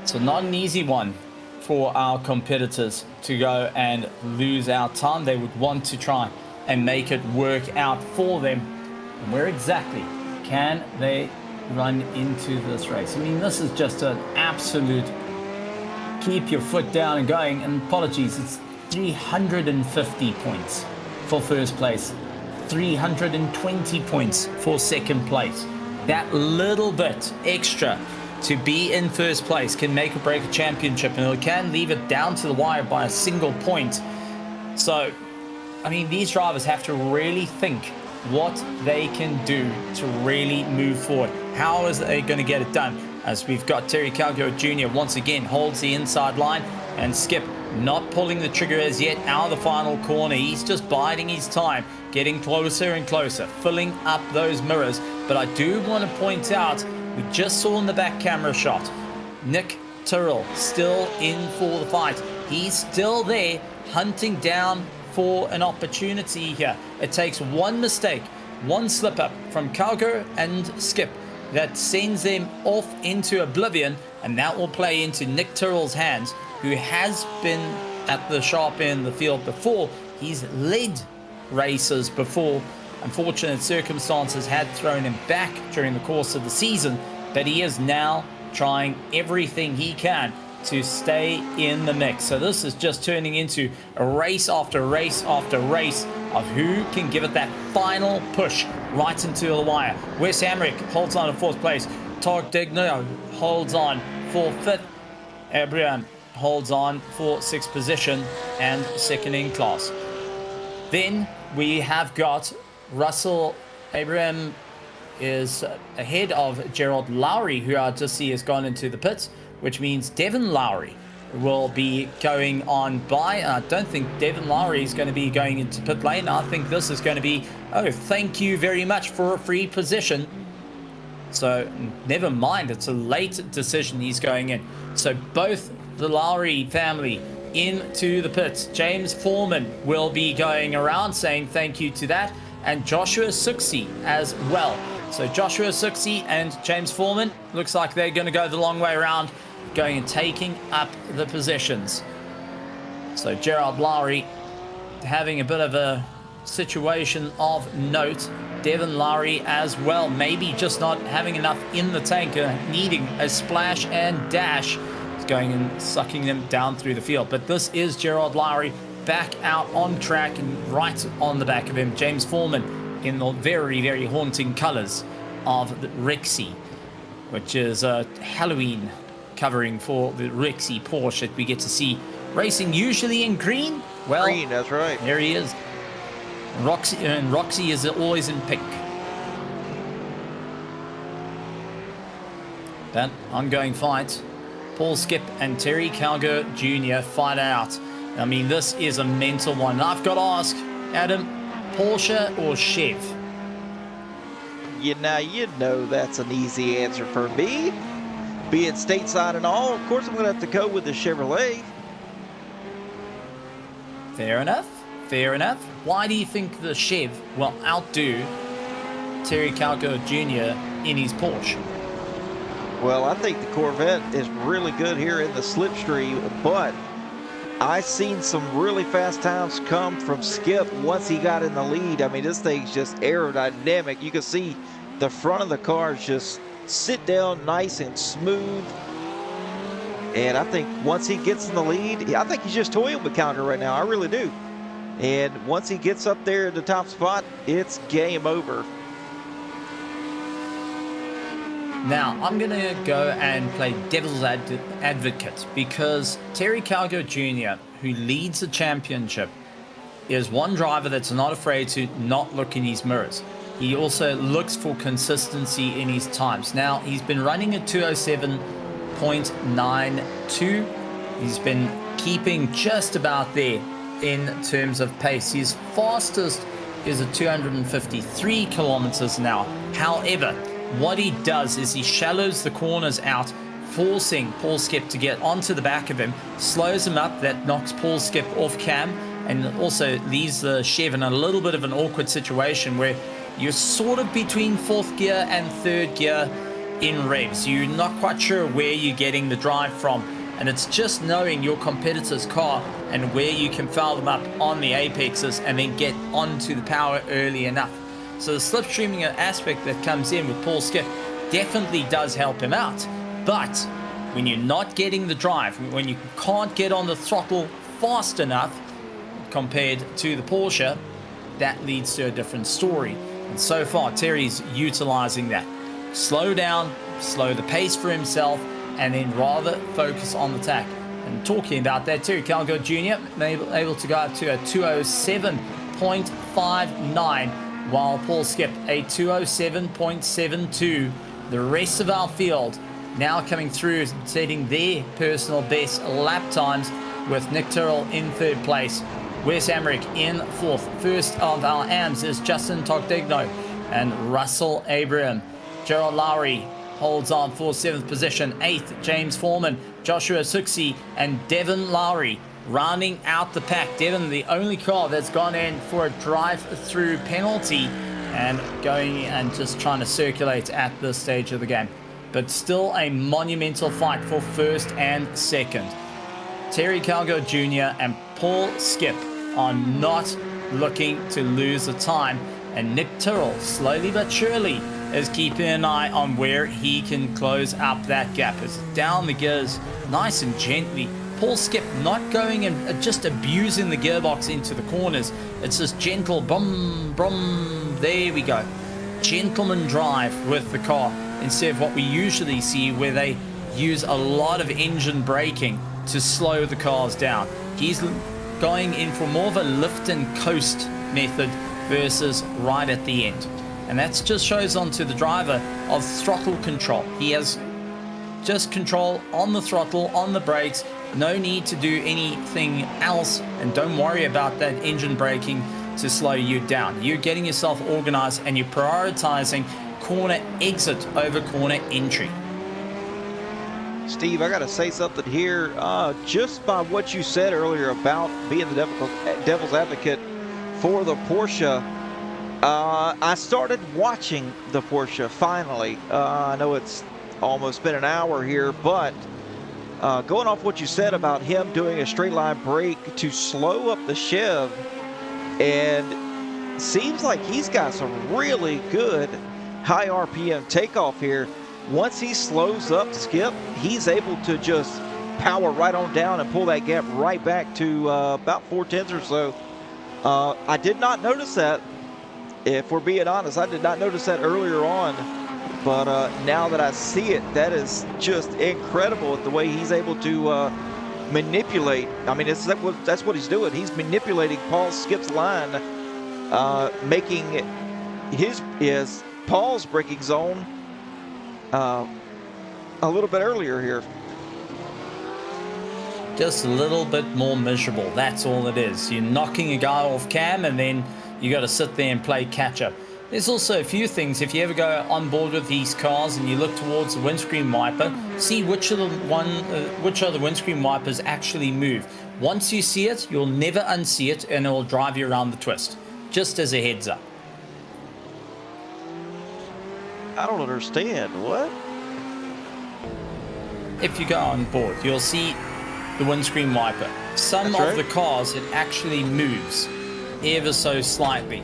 So not an easy one for our competitors to go and lose our time. They would want to try and make it work out for them. And where exactly can they run into this race? I mean, this is just an absolute keep your foot down and going. And apologies, it's 350 points for first place, 320 points for second place. That little bit extra to be in first place can make or break a championship, and it can leave it down to the wire by a single point. So, I mean, these drivers have to really think what they can do to really move forward. How is they going to get it done? As we've got Terry Calgary Jr. once again holds the inside line, and Skip not pulling the trigger as yet out of the final corner. He's just biding his time, getting closer and closer, filling up those mirrors. But I do want to point out, we just saw in the back camera shot, Nick Tyrrell still in for the fight. He's still there, hunting down for an opportunity here. It takes one mistake, one slip up from Calgary and Skip that sends them off into oblivion, and that will play into Nick Tyrrell's hands, who has been at the sharp end of the field before. He's led races before. Unfortunate circumstances had thrown him back during the course of the season, but he is now trying everything he can to stay in the mix. So this is just turning into a race after race after race of who can give it that final push right into the wire. Wes Hamrick holds on to fourth place. Tarek Digno holds on for fifth. Abraham holds on for sixth position and second in class. Then we have got Russell. Abraham is ahead of Gerald Lowry, who I just see has gone into the pits, which means Devin Lowry will be going on by. I don't think Devin Lowry is going to be going into pit lane. I think this is going to be, oh, thank you very much for a free position. So never mind, it's a late decision he's going in. So both the Lowry family into the pits. James Foreman will be going around saying thank you to that, and Joshua Suxi as well. So Joshua Suxi and James Foreman, looks like they're going to go the long way around, going and taking up the positions. So Gerard Lowry having a bit of a situation of note. Devin Lowry as well, maybe just not having enough in the tank, needing a splash and dash. He's going and sucking them down through the field. But this is Gerard Lowry back out on track, and right on the back of him, James Foreman in the very, very haunting colors of the Rexy, which is a Halloween covering for the Rexy Porsche that we get to see racing usually in green. Well, Green, that's right. there he is. Roxy is always in pink. That ongoing fight. Paul Skip and Terry Calger Jr. fight out. I mean, this is a mental one. I've got to ask, Adam, Porsche or Chev? You know that's an easy answer for me. Being stateside and all, of course I'm going to have to go with the Chevrolet. Fair enough. Fair enough. Why do you think the Chev will outdo Terry Calco Jr. in his Porsche? Well, I think the Corvette is really good here in the slipstream, but I've seen some really fast times come from Skip once he got in the lead. I mean, this thing's just aerodynamic. You can see the front of the car just sit down nice and smooth. And I think once he gets in the lead, I think he's just toying with Calco right now. I really do. And once he gets up there in the top spot, it's game over. Now, I'm going to go and play devil's advocate, because Terry Calgo Jr., who leads the championship, is one driver that's not afraid to not look in his mirrors. He also looks for consistency in his times. Now, he's been running at 207.92. He's been keeping just about there in terms of pace. His fastest is at 253 kilometers an hour. However, what he does is he shallows the corners out, forcing Paul Skip to get onto the back of him, slows him up. That knocks Paul Skip off cam, and also leaves the Chev in a little bit of an awkward situation where you're sort of between fourth gear and third gear in revs. You're not quite sure where you're getting the drive from, and it's just knowing your competitor's car and where you can foul them up on the apexes and then get onto the power early enough. So the slipstreaming aspect that comes in with Paul Skip definitely does help him out. But when you're not getting the drive, when you can't get on the throttle fast enough compared to the Porsche, that leads to a different story. And so far, Terry's utilizing that. Slow down, slow the pace for himself, and then rather focus on the tack. And talking about that, Terry Calgo Jr. able to go up to a 207.59, while Paul Skip a 207.72. The rest of our field now coming through, setting their personal best lap times, with Nick Tyrrell in third place, Wes Amrick in fourth. First of our AMs is Justin Togdigno and Russell Abraham. Gerald Lowry holds on for 7th position. 8th, James Foreman, Joshua Suxi, and Devin Lowry rounding out the pack. Devin, the only car that's gone in for a drive-through penalty and going and just trying to circulate at this stage of the game. But still a monumental fight for first and second. Terry Calgo Jr. and Paul Skip are not looking to lose the time, and Nick Tyrrell, slowly but surely, is keeping an eye on where he can close up that gap. It's down the gears nice and gently. Paul Skip not going and just abusing the gearbox into the corners. It's this gentle brum, brum, there we go. Gentleman drive with the car, instead of what we usually see where they use a lot of engine braking to slow the cars down. He's going in for more of a lift and coast method versus right at the end. And that just shows on to the driver of throttle control. He has just control on the throttle, on the brakes. No need to do anything else, and don't worry about that engine braking to slow you down. You're getting yourself organized and you're prioritizing corner exit over corner entry. Steve, I got to say something here. Just by what you said earlier about being the devil's advocate for the Porsche, I started watching the Porsche finally. I know it's almost been an hour here, but going off what you said about him doing a straight line brake to slow up the Chev, and seems like he's got some really good high RPM takeoff here. Once he slows up Skip, he's able to just power right on down and pull that gap right back to about 4/10 or so. I did not notice that. If we're being honest, I did not notice that earlier on. But now that I see it, that is just incredible the way he's able to manipulate. I mean, that's what he's doing. He's manipulating Skip's line, making his Paul's braking zone a little bit earlier here. Just a little bit more miserable. That's all it is. You're knocking a guy off cam, and then you got to sit there and play catch up. There's also a few things. If you ever go on board with these cars and you look towards the windscreen wiper, see which of the windscreen wipers actually move. Once you see it, you'll never unsee it, and it will drive you around the twist. Just as a heads up. I don't understand. What? If you go on board, you'll see the windscreen wiper. Some of the cars, it actually moves ever so slightly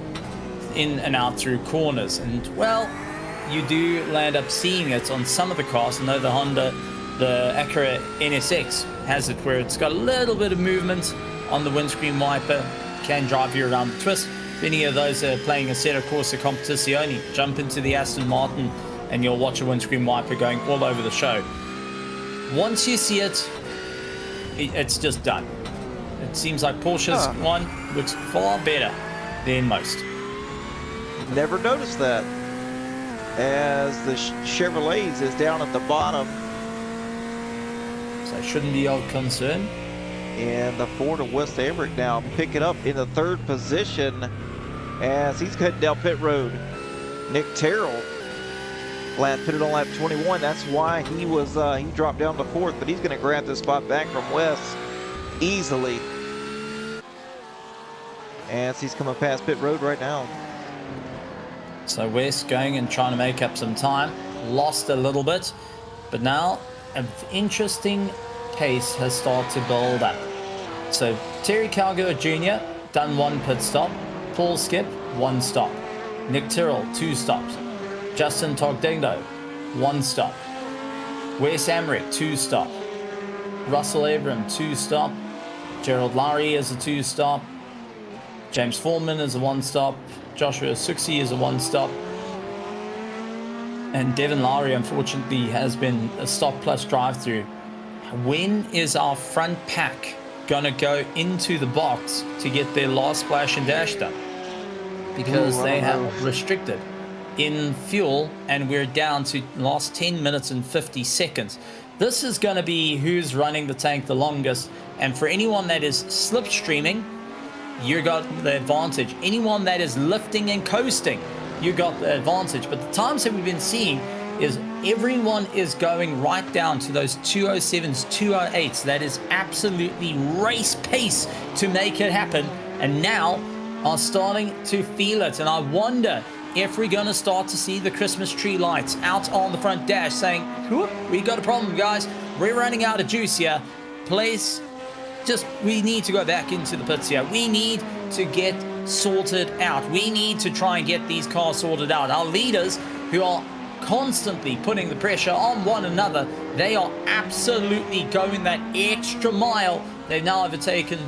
in and out through corners, and well, you do land up seeing it on some of the cars. I know the Acura NSX has it where it's got a little bit of movement on the windscreen wiper, can drive you around the twist. If any of those are playing a set of Corsa Competizione, jump into the Aston Martin and you'll watch a windscreen wiper going all over the show. Once you see it, it's just done. It seems like Porsche's one looks far better than most. Never noticed that, as the Chevrolets is down at the bottom. So it shouldn't be of concern. And the Ford of West Emmerich now picking up in the third position as he's heading down pit road. Nick Terrell pitted on lap 21. That's why he was he dropped down to fourth, but he's going to grab this spot back from West easily as he's coming past pit road right now. So West going and trying to make up some time. Lost a little bit, but now an interesting pace has started to build up. So Terry Calgo Jr. done one pit stop. Paul Skip, one stop. Nick Tyrrell, 2 stops. Justin Togdegno, 1 stop. Wes Amrick, 2 stop. Russell Abram, 2 stop. Gerald Lowry is a 2 stop. James Foreman is a 1 stop. Joshua Suxi is a 1 stop. And Devin Lowry, unfortunately, has been a stop plus drive-through. When is our front pack going to go into the box to get their last splash and dash done? Because they have restricted in fuel, and we're down to last 10 minutes and 50 seconds. This is going to be who's running the tank the longest. And for anyone that is slipstreaming, you got the advantage. Anyone that is lifting and coasting, you got the advantage. But the times that we've been seeing is everyone is going right down to those 207s, 208s. That is absolutely race pace to make it happen. And now are starting to feel it. And I wonder if we're going to start to see the Christmas tree lights out on the front dash saying, whoop, we got a problem, guys. We're running out of juice here. Please, we need to go back into the pits here. We need to get sorted out. We need to try and get these cars sorted out. Our leaders, who are constantly putting the pressure on one another, they are absolutely going that extra mile. They've now overtaken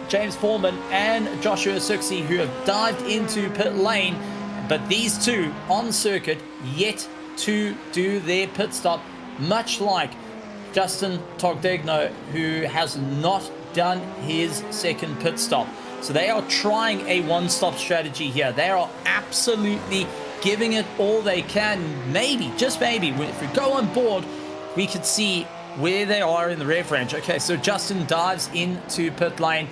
James Foreman and Joshua Suxi, who have dived into pit lane. But these two on circuit yet to do their pit stop, much like Justin Togdegno, who has not done his second pit stop. So they are trying a one-stop strategy here. They are absolutely giving it all they can. Maybe, just maybe, if we go on board, we could see where they are in the rev range. Okay, so Justin dives into pit lane,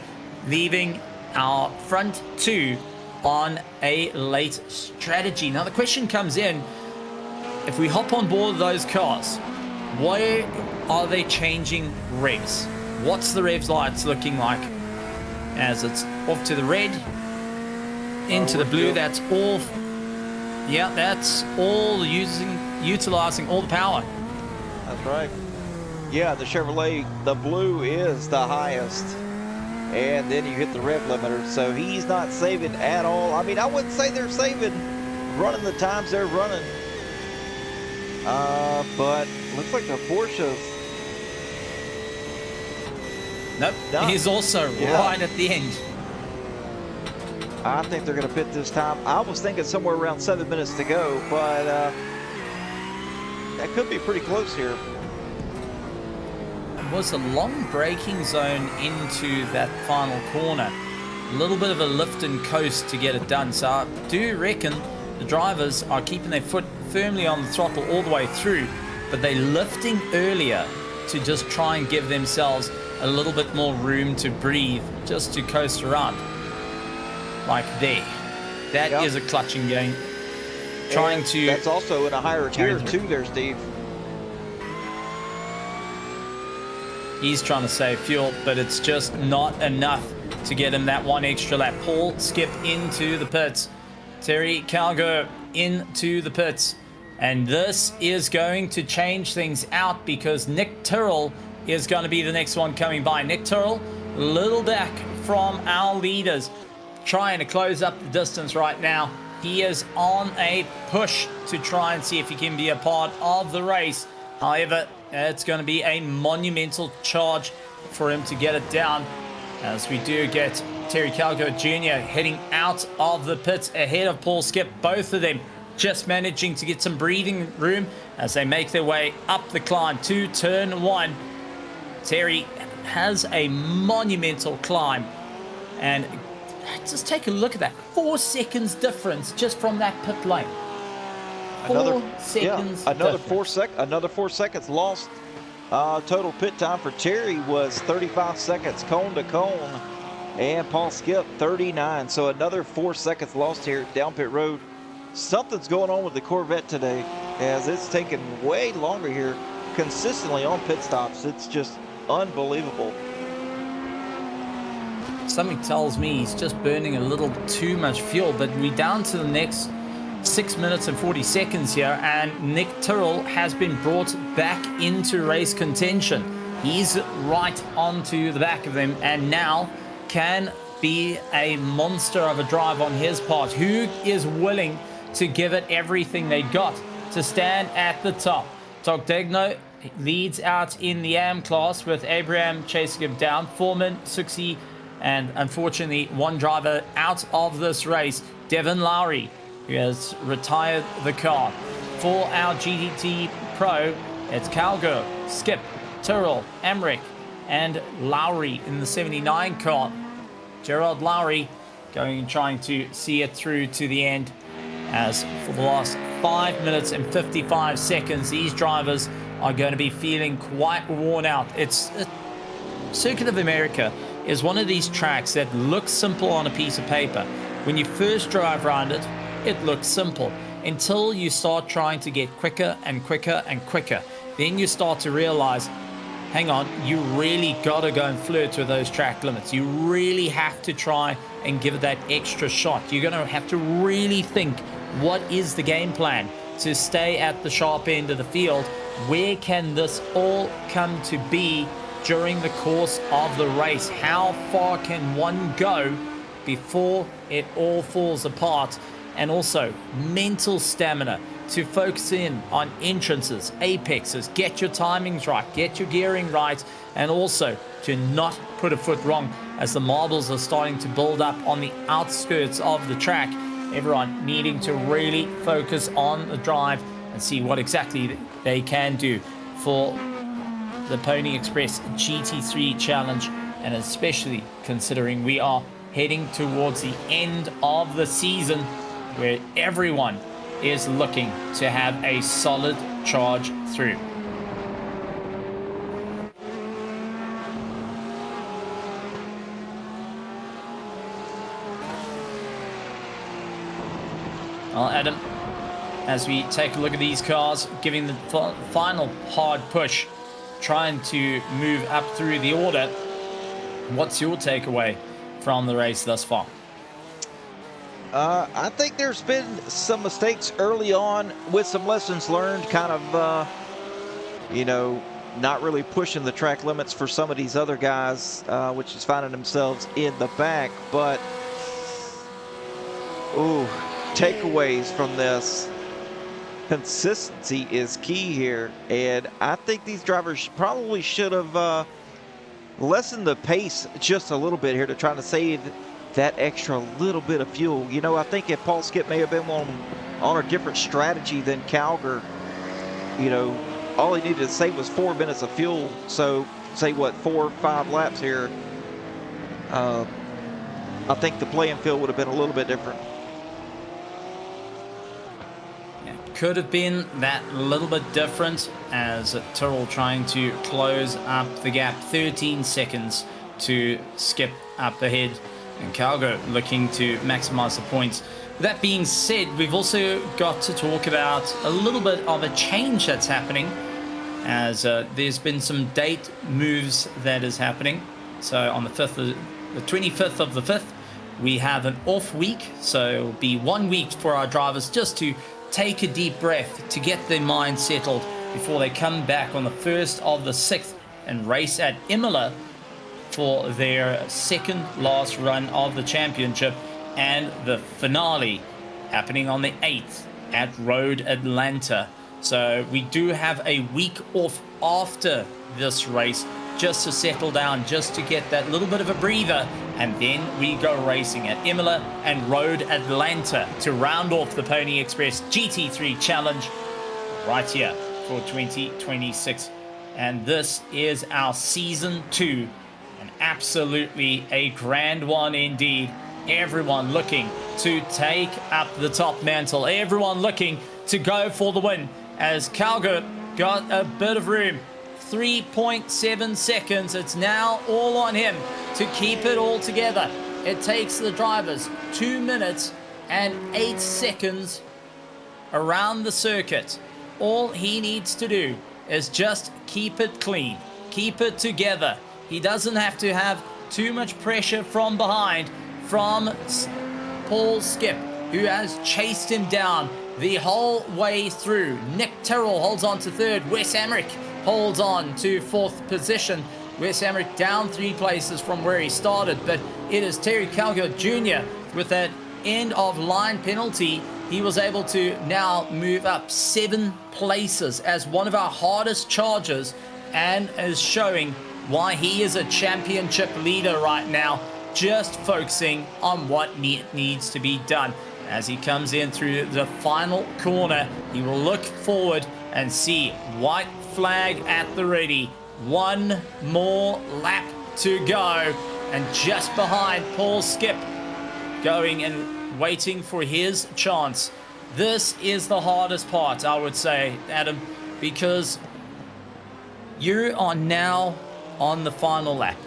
leaving our front two on a late strategy. Now the question comes in, if we hop on board those cars, where are they changing revs? What's the revs lights looking like? As it's off to the red, into the blue, that's all. Yeah, that's all utilizing all the power. That's right. Yeah, the Chevrolet, the blue is the highest. And then you hit the rev limiter. So he's not saving at all. I mean, I wouldn't say they're saving running the times they're running. But looks like the Porsche's. Nope, he's also right at the end. I think they're going to pit this time. I was thinking somewhere around 7 minutes to go, but that could be pretty close here. It was a long braking zone into that final corner. A little bit of a lift and coast to get it done. So I do reckon the drivers are keeping their foot firmly on the throttle all the way through, but they're lifting earlier to just try and give themselves a little bit more room to breathe, just to coast around. Like there. That is a clutching game. Trying to... That's also in a higher gear too there, Steve. He's trying to save fuel, but it's just not enough to get him that one extra lap. Paul Skip into the pits. Terry Calgo into the pits. And this is going to change things out because Nick Tyrrell is going to be the next one coming by. Nick Tyrrell, a little back from our leaders, trying to close up the distance right now. He is on a push to try and see if he can be a part of the race. However, it's going to be a monumental charge for him to get it down, as we do get Terry Calgo Jr. heading out of the pits ahead of Paul Skip. Both of them just managing to get some breathing room as they make their way up the climb to turn one. Terry has a monumental climb, and just take a look at that. 4 seconds difference just from that pit lane. Another 4 seconds lost. Total pit time for Terry was 35 seconds cone to cone, and Paul Skip 39. So another 4 seconds lost here down pit road. Something's going on with the Corvette today, as it's taking way longer here consistently on pit stops. It's just unbelievable. Something tells me he's just burning a little too much fuel, but we're down to the next 6 minutes and 40 seconds here, and Nick Tyrrell has been brought back into race contention. He's right onto the back of them, and now can be a monster of a drive on his part. Who is willing to give it everything they got to stand at the top? Togdegno leads out in the AM class with Abraham chasing him down. Foreman, Suxi, and unfortunately one driver out of this race, Devin Lowry, who has retired the car. For our GT Pro, it's Calgo, Skip, Tyrrell, Emmerich, and Lowry in the 79 car. Gerard Lowry going and trying to see it through to the end, as for the last 5 minutes and 55 seconds, these drivers are going to be feeling quite worn out. Circuit of America is one of these tracks that looks simple on a piece of paper. When you first drive around it, it looks simple until you start trying to get quicker and quicker and quicker. Then you start to realize, hang on, you really got to go and flirt with those track limits. You really have to try and give it that extra shot. You're going to have to really think, what is the game plan to stay at the sharp end of the field? Where can this all come to be during the course of the race? How far can one go before it all falls apart? And also mental stamina to focus in on entrances, apexes, get your timings right, get your gearing right, and also to not put a foot wrong as the marbles are starting to build up on the outskirts of the track. Everyone needing to really focus on the drive and see what exactly they can do for the Pony Express GT3 Challenge, and especially considering we are heading towards the end of the season, where everyone is looking to have a solid charge through. Well, Adam, as we take a look at these cars, giving the final hard push, trying to move up through the order, what's your takeaway from the race thus far? I think there's been some mistakes early on with some lessons learned, kind of, you know, not really pushing the track limits for some of these other guys, which is finding themselves in the back. But, ooh, takeaways from this. Consistency is key here, and I think these drivers probably should have lessened the pace just a little bit here to try to save that extra little bit of fuel. You know, I think if Paul Skip may have been on a different strategy than Calgar, you know, all he needed to save was 4 minutes of fuel. So say what, 4 or 5 laps here, I think the playing field would have been a little bit different. Yeah, could have been that little bit different, as Tyrrell trying to close up the gap, 13 seconds to Skip up ahead, and Calgar looking to maximize the points. That being said, we've also got to talk about a little bit of a change that's happening, as there's been some date moves that is happening. So on the 25th of the 5th, we have an off week. So it'll be 1 week for our drivers just to take a deep breath, to get their mind settled before they come back on the 1st of the 6th and race at Imola for their second last run of the championship, and the finale happening on the 8th at Road Atlanta. So we do have a week off after this race just to settle down, just to get that little bit of a breather, and then we go racing at Imola and Road Atlanta to round off the Pony Express GT3 Challenge right here for 2026. And this is our Season 2, and absolutely a grand one indeed. Everyone looking to take up the top mantle, everyone looking to go for the win, as Calgar got a bit of room. 3.7 seconds. It's now all on him to keep it all together. It takes the drivers 2 minutes and 8 seconds around the circuit. All he needs to do is just keep it clean, keep it together. He doesn't have to have too much pressure from behind from Paul Skip, who has chased him down the whole way through. Nick Tyrrell holds on to 3rd. Wes Amrick holds on to 4th position. Wes Amrick down 3 places from where he started, but it is Terry Calgar Jr. with that end of line penalty. He was able to now move up 7 places as one of our hardest chargers, and is showing why he is a championship leader right now, just focusing on what needs to be done. As he comes in through the final corner, he will look forward and see white flag at the ready. 1 more lap to go, and just behind Paul Skip, going and waiting for his chance. This is the hardest part, I would say, Adam, because you are now on the final lap.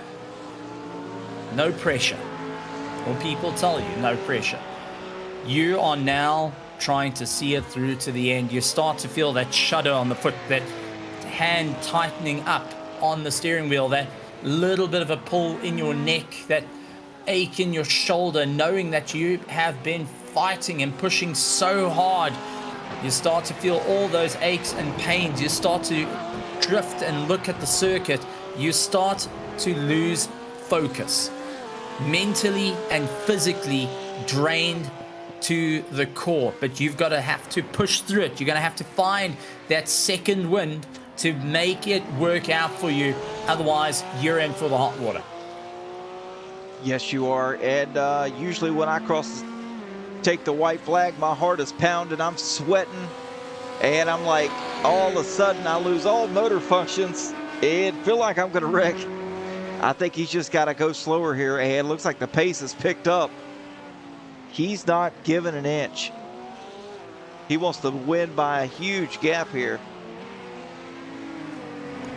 No pressure. Or people tell you no pressure. You are now trying to see it through to the end. You start to feel that shudder on the foot, that hand tightening up on the steering wheel, that little bit of a pull in your neck, that ache in your shoulder, knowing that you have been fighting and pushing so hard. You start to feel all those aches and pains. You start to drift and look at the circuit. You start to lose focus, mentally and physically drained to the core. But you've got to have to push through it. You're going to have to find that second wind to make it work out for you. Otherwise, you're in for the hot water. Yes, you are. And usually when I take the white flag, my heart is pounding, I'm sweating, and I'm like, all of a sudden I lose all motor functions and feel like I'm gonna wreck. I think he's just got to go slower here, and it looks like the pace has picked up. He's not giving an inch. He wants to win by a huge gap here.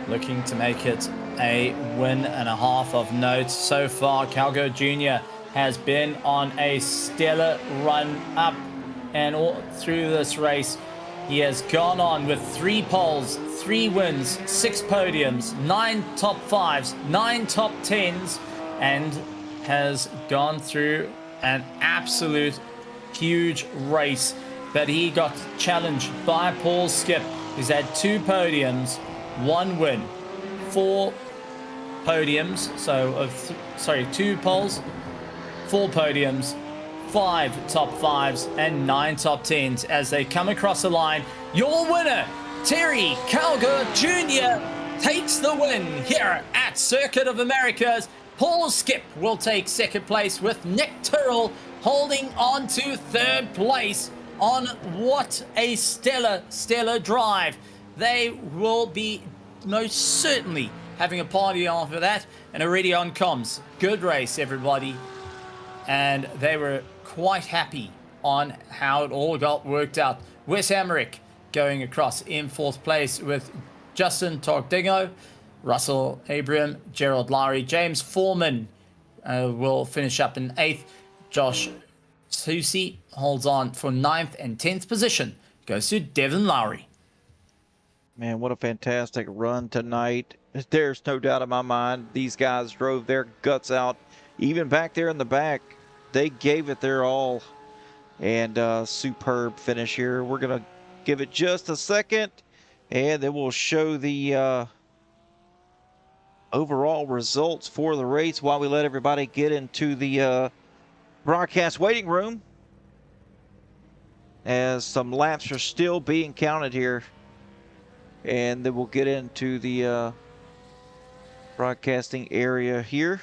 Looking to make it a win and a half of note. So far, Calgar Jr. has been on a stellar run up. and all through this race, he has gone on with 3 poles, 3 wins, 6 podiums, 9 top 5s, 9 top 10s, and has gone through an absolute huge race. But he got challenged by Paul Skip. He's had 2 podiums, 1 win, 4 podiums, so 2 poles, 4 podiums, 5 top 5s, and 9 top 10s as they come across the line. Your winner, Terry Calgar Jr., takes the win here at Circuit of Americas. Paul Skip will take 2nd place, with Nick Tyrrell holding on to 3rd place on what a stellar drive. They will be most certainly having a party after that, and already on comms. Good race, everybody. And they were quite happy on how it all got worked out. Wes Emmerich going across in 4th place with Justin Tordingo, Russell Abraham, Gerald Lowry, James Foreman will finish up in 8th. Josh Susi holds on for 9th, and 10th position goes to Devin Lowry. Man, what a fantastic run tonight. There's no doubt in my mind these guys drove their guts out. Even back there in the back, they gave it their all. And superb finish here. We're going to give it just a second, and then we'll show the overall results for the race while we let everybody get into the broadcast waiting room, as some laps are still being counted here. And then we'll get into the broadcasting area here.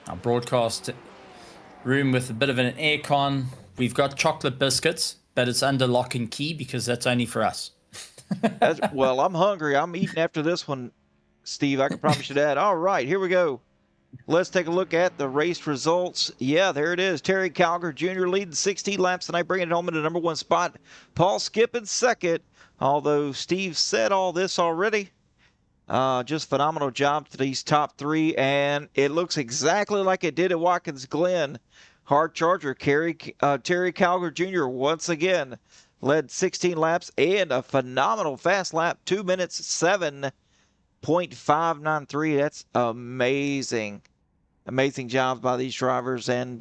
Our broadcast room with a bit of an aircon. We've got chocolate biscuits, but it's under lock and key because that's only for us. Well, I'm hungry. I'm eating after this one, Steve. I can promise you that. All right, here we go. Let's take a look at the race results. Yeah, there it is. Terry Calgar Jr. leading 16 laps tonight, bringing it home in the number 1 spot. Paul Skip in 2nd, although Steve said all this already. Just phenomenal job to these top 3, and it looks exactly like it did at Watkins Glen. Hard charger Terry Calgar Jr. once again led 16 laps and a phenomenal fast lap, 2 minutes 7.593. That's amazing. Amazing job by these drivers. And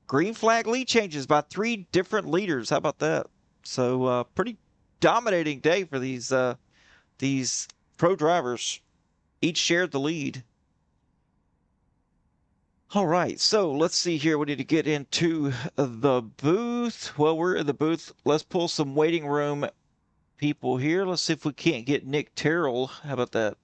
green flag lead changes by 3 different leaders. How about that? So pretty dominating day for these pro drivers. Each shared the lead. All right, so let's see here. We need to get into the booth. Well, we're in the booth. Let's pull some waiting room people here. Let's see if we can't get Nick Terrell. How about that?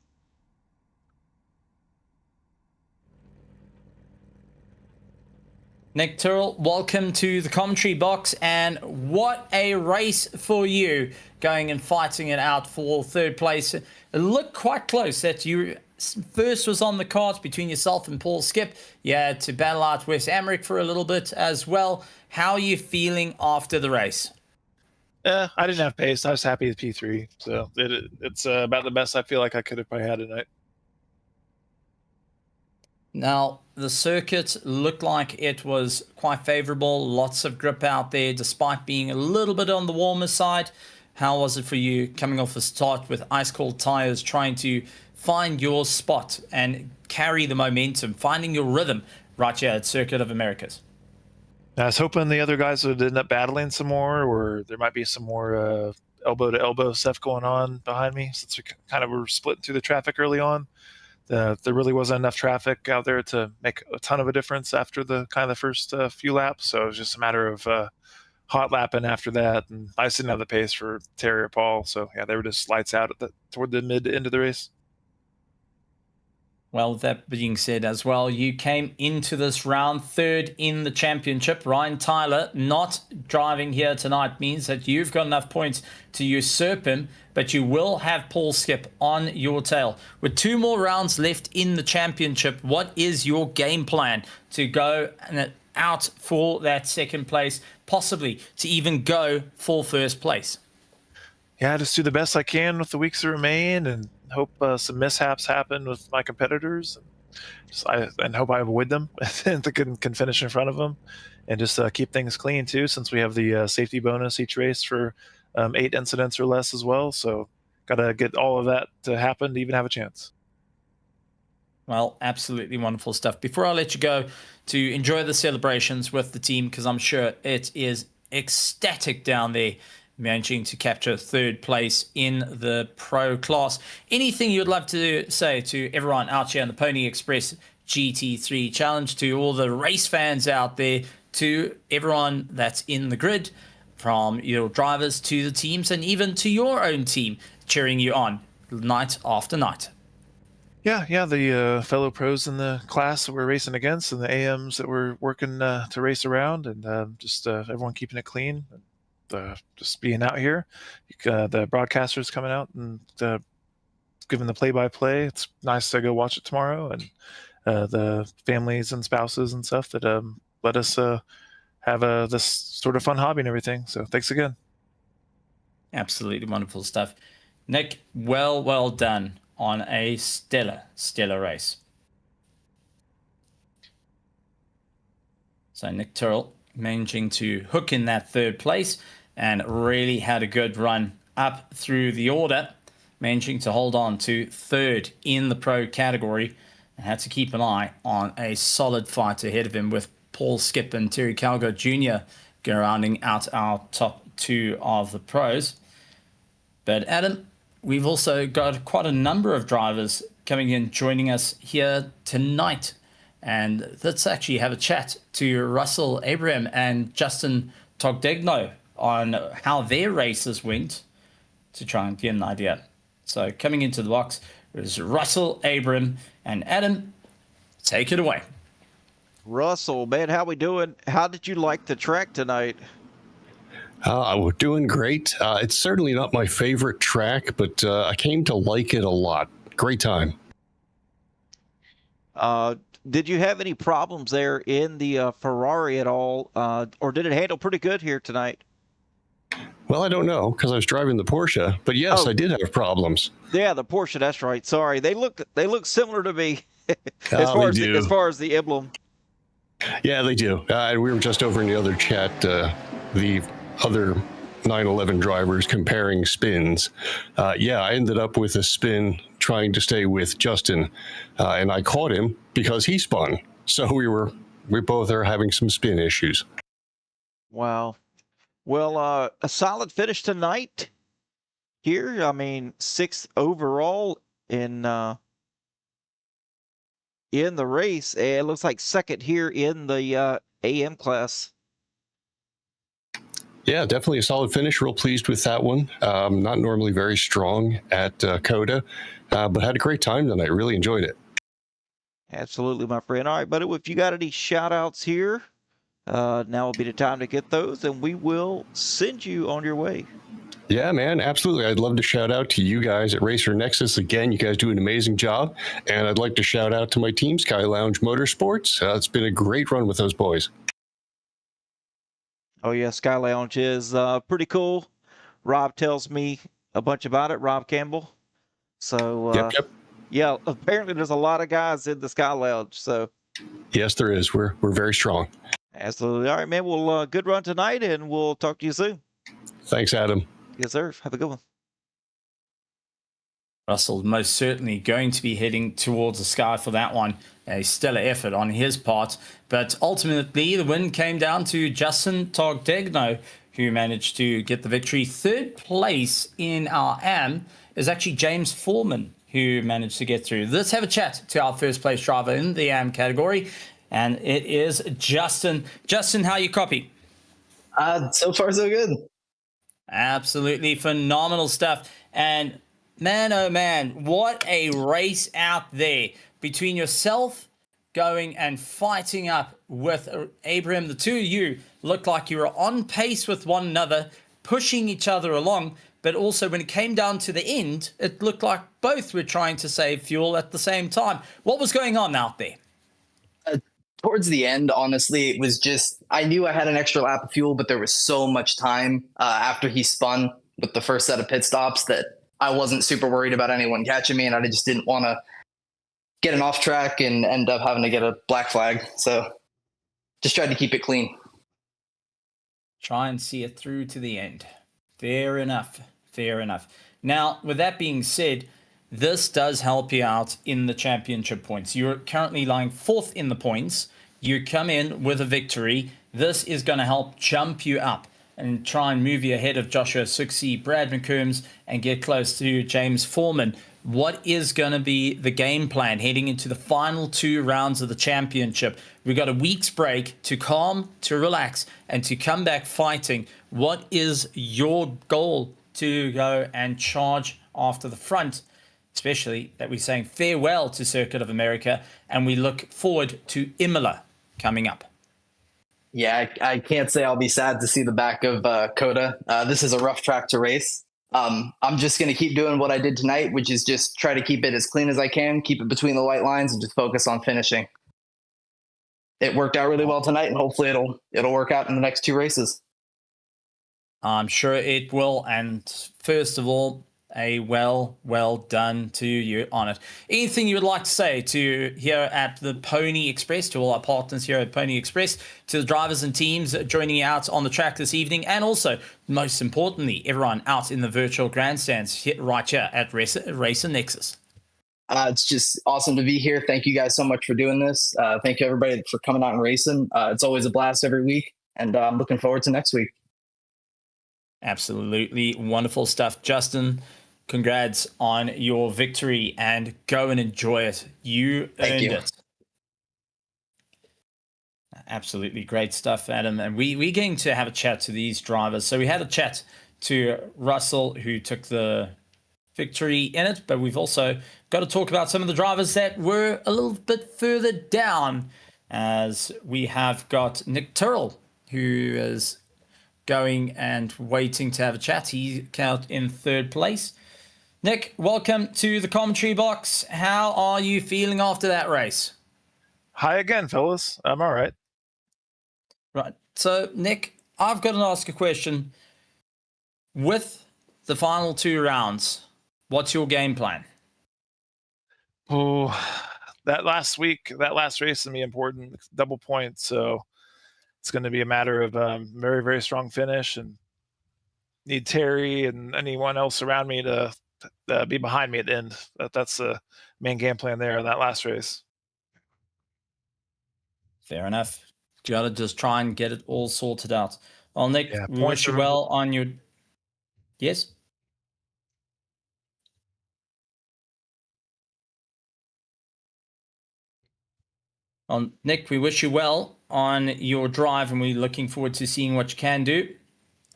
Nick Tyrrell, welcome to the commentary box, and what a race for you, going and fighting it out for 3rd place. It looked quite close. That you first was on the cards between yourself and Paul Skip. You had to battle out Wes Emmerich for a little bit as well. How are you feeling after the race? I didn't have pace. I was happy with P3, so it's about the best I feel like I could have probably had tonight. Now, the circuit looked like it was quite favorable. Lots of grip out there, despite being a little bit on the warmer side. How was it for you coming off the start with ice-cold tires, trying to find your spot and carry the momentum, finding your rhythm right here at Circuit of Americas? I was hoping the other guys would end up battling some more, or there might be some more elbow-to-elbow stuff going on behind me, since we kind of were splitting through the traffic early on. There really wasn't enough traffic out there to make a ton of a difference after the first few laps. So it was just a matter of hot lapping after that. And I just didn't have the pace for Terry or Paul. So yeah, they were just lights out toward the mid end of the race. Well, with that being said as well, you came into this round 3rd in the championship. Ryan Tyler not driving here tonight means that you've got enough points to usurp him, but you will have Paul Skip on your tail. With 2 more rounds left in the championship, what is your game plan to go out for that 2nd place, possibly to even go for 1st place? Yeah, just do the best I can with the weeks that remain and hope some mishaps happen with my competitors. And hope I avoid them and can finish in front of them, and just keep things clean too, since we have the safety bonus each race for 8 incidents or less as well. So gotta get all of that to happen to even have a chance. Well, absolutely wonderful stuff. Before I let you go to enjoy the celebrations with the team, because I'm sure it is ecstatic down there, managing to capture 3rd place in the pro class. Anything you'd love to say to everyone out here in the Pony Express GT3 Challenge, to all the race fans out there, to everyone that's in the grid, from your drivers to the teams, and even to your own team, cheering you on night after night? Yeah, the fellow pros in the class that we're racing against, and the AMs that we're working to race around, and just everyone keeping it clean, just being out here. The broadcasters coming out and giving the play-by-play. It's nice to go watch it tomorrow, and the families and spouses and stuff that let us have this sort of fun hobby and everything. So thanks again. Absolutely wonderful stuff. Nick, well done on a stellar race. So Nick Turrell managing to hook in that 3rd place and really had a good run up through the order, managing to hold on to 3rd in the pro category, and had to keep an eye on a solid fight ahead of him with Paul Skip and Terry Calgo Jr. rounding out our top 2 of the pros. But Adam, we've also got quite a number of drivers coming in, joining us here tonight. And let's actually have a chat to Russell Abraham and Justin Togdegno on how their races went, to try and get an idea. So coming into the box is Russell Abraham, and Adam, take it away. Russell, man, how we doing? How did you like the track tonight? We're doing great. It's certainly not my favorite track, but I came to like it a lot. Great time. Did you have any problems there in the Ferrari at all, or did it handle pretty good here tonight? Well, I don't know, because I was driving the Porsche, but yes, I did have problems. Yeah, the Porsche, that's right. Sorry, they look similar to me as far as the emblem. Yeah, they do. We were just over in the other chat, the other 911 drivers comparing spins. Yeah, I ended up with a spin trying to stay with Justin, and I caught him because he spun. So we both are having some spin issues. Wow. Well, a solid finish tonight here. I mean, 6th overall in the race, and it looks like 2nd here in the AM class. Yeah, definitely a solid finish. Real pleased with that one. Not normally very strong at Cota, but had a great time tonight. Really enjoyed it. Absolutely, my friend. All right, buddy, if you got any shout outs here, now will be the time to get those, and we will send you on your way. Yeah, man, absolutely. I'd love to shout out to you guys at Racer Nexus. Again, you guys do an amazing job. And I'd like to shout out to my team, Sky Lounge Motorsports. It's been a great run with those boys. Oh, yeah, Sky Lounge is pretty cool. Rob tells me a bunch about it, Rob Campbell. So, Yep. Yeah, apparently there's a lot of guys in the Sky Lounge. So, yes, there is. We're very strong. Absolutely. All right, man. Well, good run tonight, and we'll talk to you soon. Thanks, Adam. Yes, sir. Have a good one. Russell most certainly going to be heading towards the sky for that one. A stellar effort on his part. But ultimately, the win came down to Justin Togdegno, who managed to get the victory. 3rd place in our AM is actually James Foreman, who managed to get through. Let's have a chat to our 1st place driver in the AM category, and it is Justin. Justin, how you copy? So far, so good. Absolutely phenomenal stuff. And man, oh man, what a race out there between yourself going and fighting up with Abraham. The two of you looked like you were on pace with one another, pushing each other along. But also when it came down to the end, it looked like both were trying to save fuel at the same time. What was going on out there? Towards the end, honestly, it was just, I knew I had an extra lap of fuel, but there was so much time after he spun with the first set of pit stops that I wasn't super worried about anyone catching me, and I just didn't want to getting off track and end up having to get a black flag. So just tried to keep it clean. Try and see it through to the end. Fair enough. Fair enough. Now, with that being said, this does help you out in the championship points. You're currently lying 4th in the points. You come in with a victory. This is going to help jump you up and try and move you ahead of Joshua Suxi, Brad McCombs, and get close to James Foreman. What is going to be the game plan heading into the final 2 rounds of the championship? We've got a week's break to calm, to relax, and to come back fighting. What is your goal to go and charge after the front? Especially that we're saying farewell to Circuit of America, and we look forward to Imola coming up. Yeah, I can't say I'll be sad to see the back of Cota. This is a rough track to race. I'm just going to keep doing what I did tonight, which is just try to keep it as clean as I can, keep it between the white lines, and just focus on finishing. It worked out really well tonight, and hopefully it'll work out in the next 2 races. I'm sure it will. And first of all, a well done to you on it. Anything you would like to say to here at the Pony Express, to all our partners here at Pony Express, to the drivers and teams joining you out on the track this evening, and also, most importantly, everyone out in the virtual grandstands right here at Racer Nexus? It's just awesome to be here. Thank you guys so much for doing this. Thank you, everybody, for coming out and racing. It's always a blast every week, and I'm looking forward to next week. Absolutely wonderful stuff. Justin, congrats on your victory, and go and enjoy it. You earned it. Absolutely great stuff, Adam. And we're going to have a chat to these drivers. So we had a chat to Russell, who took the victory in it, but we've also got to talk about some of the drivers that were a little bit further down, as we have got Nick Tyrrell, who is going and waiting to have a chat. He's out in 3rd place. Nick, welcome to the commentary box. How are you feeling after that race? Hi again, fellas. I'm all right. Right. So, Nick, I've got to ask a question. With the final 2 rounds, what's your game plan? Oh, that last race is going to be important. Double points, so it's going to be a matter of very, very strong finish, and need Terry and anyone else around me to be behind me at the end. That's the main game plan there in that last race. Fair enough. You got to just try and get it all sorted out. Well, Nick, we wish you well on your... Yes? Nick, we wish you well on your drive, and we're looking forward to seeing what you can do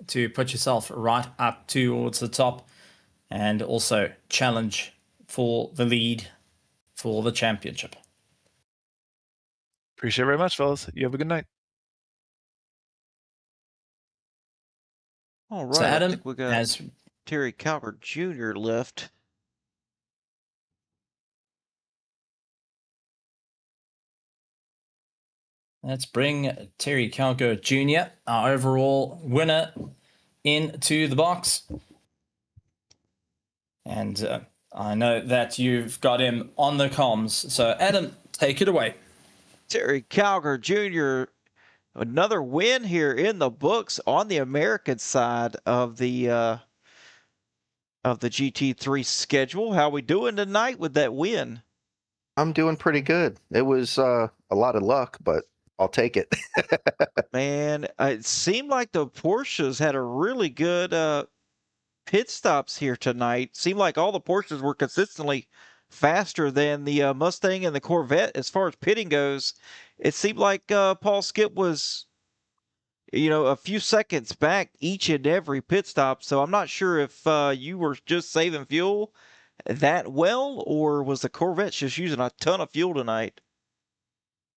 to put yourself right up towards the top, and also challenge for the lead for the championship. Appreciate it very much, fellas. You have a good night. All right, So Adam, I think we got Terry Calvert Jr. left. Let's bring Terry Calgo Jr., our overall winner, into the box. And I know that you've got him on the comms. So, Adam, take it away. Terry Calger Jr., another win here in the books on the American side of the GT3 schedule. How we doing tonight with that win? I'm doing pretty good. It was a lot of luck, but I'll take it. Man, it seemed like the Porsches had a really good pit stops here tonight. Seemed like all the Porsches were consistently faster than the Mustang and the Corvette as far as pitting goes. It seemed like Paul Skip was, a few seconds back each and every pit stop. So I'm not sure if you were just saving fuel that well, or was the Corvette just using a ton of fuel tonight?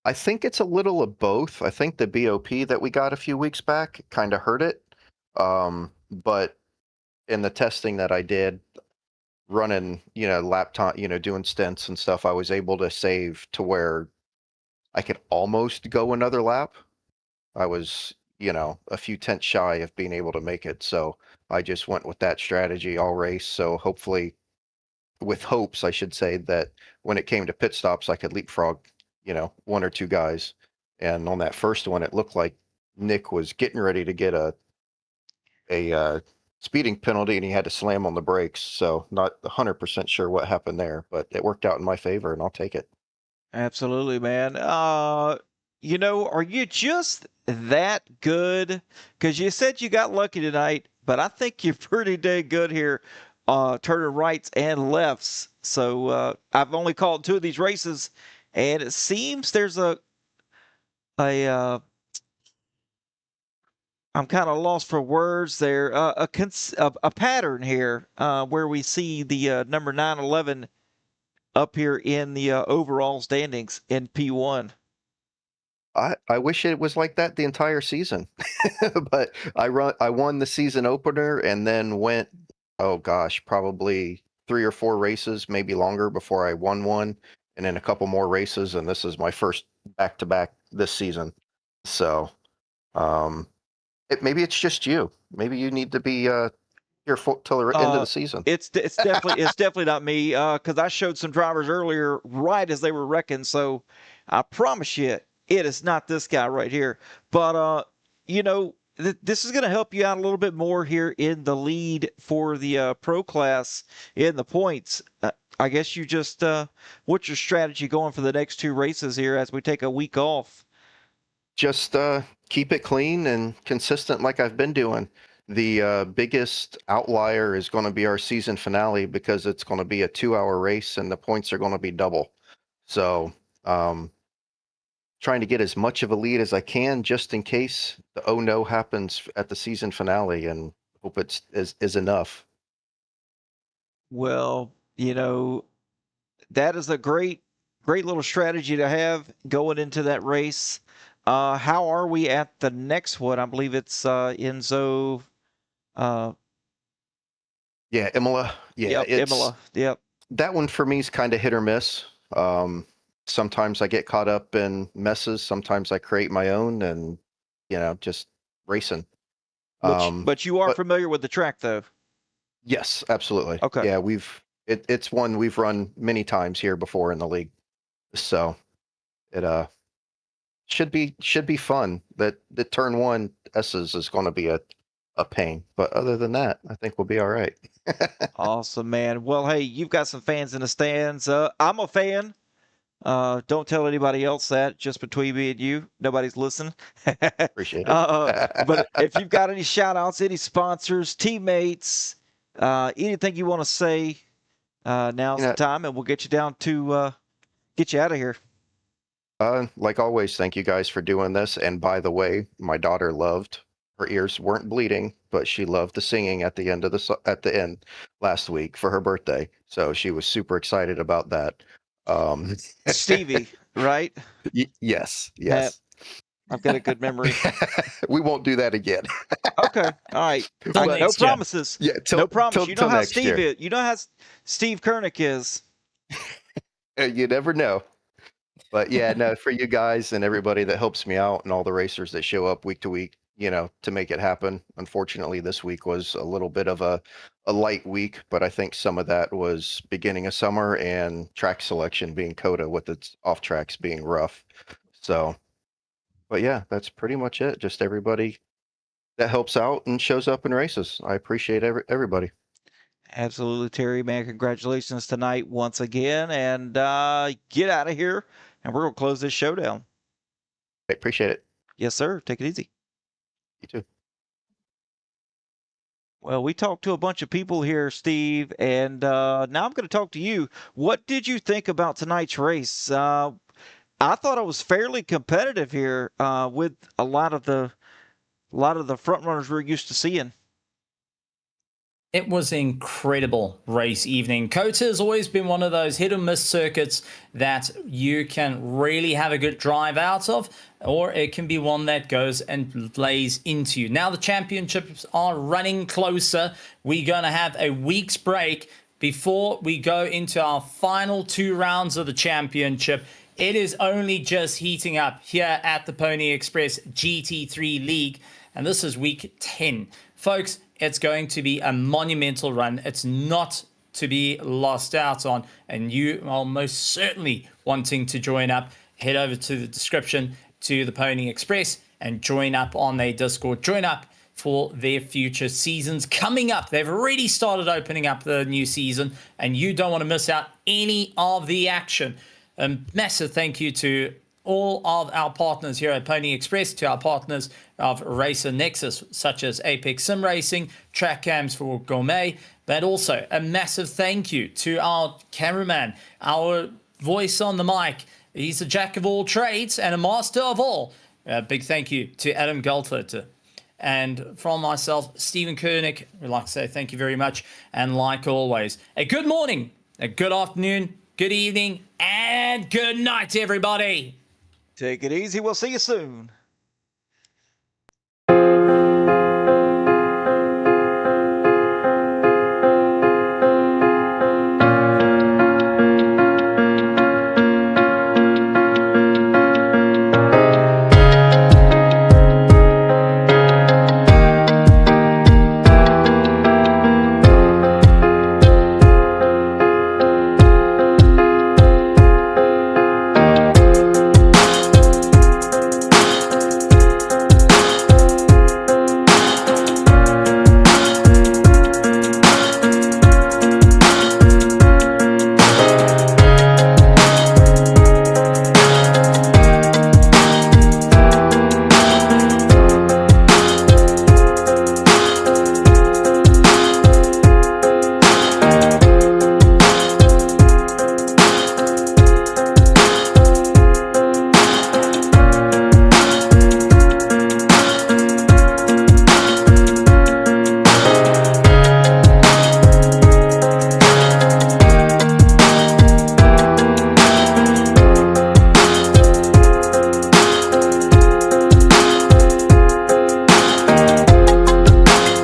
I think it's a little of both. I think the BOP that we got a few weeks back kind of hurt it. But in the testing that I did, running, lap time, doing stints and stuff, I was able to save to where I could almost go another lap. I was, a few tenths shy of being able to make it. So I just went with that strategy all race. So hopefully with hopes, I should say, that when it came to pit stops, I could leapfrog, one or two guys. And on that first one, it looked like Nick was getting ready to get a speeding penalty, and he had to slam on the brakes. So not 100% sure what happened there, but it worked out in my favor, and I'll take it. Absolutely, man. Are you just that good? Because you said you got lucky tonight, but I think you're pretty dang good here, turning rights and lefts. So I've only called 2 of these races, and it seems there's a I'm kind of lost for words there. A pattern here where we see the number 911 up here in the overall standings in P1. I wish it was like that the entire season, but I won the season opener and then went, oh gosh, probably 3 or 4 races, maybe longer, before I won one, and then a couple more races, and this is my first back-to-back this season. So, maybe it's just you. Maybe you need to be here till the end of the season. It's definitely not me, because I showed some drivers earlier right as they were wrecking. So I promise you, it is not this guy right here. But this is going to help you out a little bit more here in the lead for the pro class in the points. I guess you just what's your strategy going for the next 2 races here as we take a week off? Just keep it clean and consistent like I've been doing. The biggest outlier is going to be our season finale, because it's going to be a 2-hour race and the points are going to be double. So trying to get as much of a lead as I can, just in case the oh no happens at the season finale, and hope it's is enough. Well, that is a great little strategy to have going into that race. How are we at the next one? I believe it's Enzo. Yeah, Imola. Yeah, yep, Imola. Yep. That one for me is kind of hit or miss. Sometimes I get caught up in messes. Sometimes I create my own, and just racing. But you are familiar with the track, though. Yes, absolutely. Okay. Yeah, it's one we've run many times here before in the league, so it should be fun. That the turn 1 S's is going to be a pain, but other than that, I think we'll be all right. Awesome, man. Well, hey, you've got some fans in the stands. I'm a fan. Don't tell anybody else that, just between me and you. Nobody's listening. Appreciate it. But if you've got any shout outs, any sponsors, teammates, anything you want to say, now's the time, and we'll get you down to get you out of here. Like always, thank you guys for doing this. And by the way, my daughter loved, her ears weren't bleeding, but she loved the singing at the end last week for her birthday. So she was super excited about that. Stevie, right? Yes. I've got a good memory. We won't do that again. Okay. All right. No promises. Yeah. No promise. You know how Steve is. You know how Steve Kernick is. You never know. But yeah, no, for you guys and everybody that helps me out and all the racers that show up week to week, to make it happen. Unfortunately, this week was a little bit of a light week, but I think some of that was beginning of summer and track selection being Cota, with its off tracks being rough. So, but yeah, that's pretty much it. Just everybody that helps out and shows up in races. I appreciate everybody. Absolutely, Terry, man. Congratulations tonight once again, and get out of here. And we're going to close this showdown. I appreciate it. Yes, sir. Take it easy. You too. Well, we talked to a bunch of people here, Steve, and now I'm going to talk to you. What did you think about tonight's race? I thought it was fairly competitive here with a lot of the front runners we're used to seeing. It was an incredible race evening. Cota has always been one of those hit and miss circuits that you can really have a good drive out of, or it can be one that goes and lays into you. Now the championships are running closer. We're going to have a week's break before we go into our final 2 rounds of the championship. It is only just heating up here at the Pony Express GT3 League, and this is week 10. Folks, it's going to be a monumental run. It's not to be lost out on, and you are most certainly wanting to join up, head over to the description to the Pony Express and join up on their Discord. Join up for their future seasons coming up. They've already started opening up the new season, and you don't want to miss out any of the action. A massive thank you to all of our partners here at Pony Express, to our partners of Racer Nexus, such as Apex Sim Racing, Track Cams for Gourmet, but also a massive thank you to our cameraman, our voice on the mic. He's a jack of all trades and a master of all. A big thank you to Adam Goldfurter. And from myself, Stephen Koenig, we'd like to say thank you very much. And like always, a good morning, a good afternoon, good evening, and good night, everybody. Take it easy. We'll see you soon.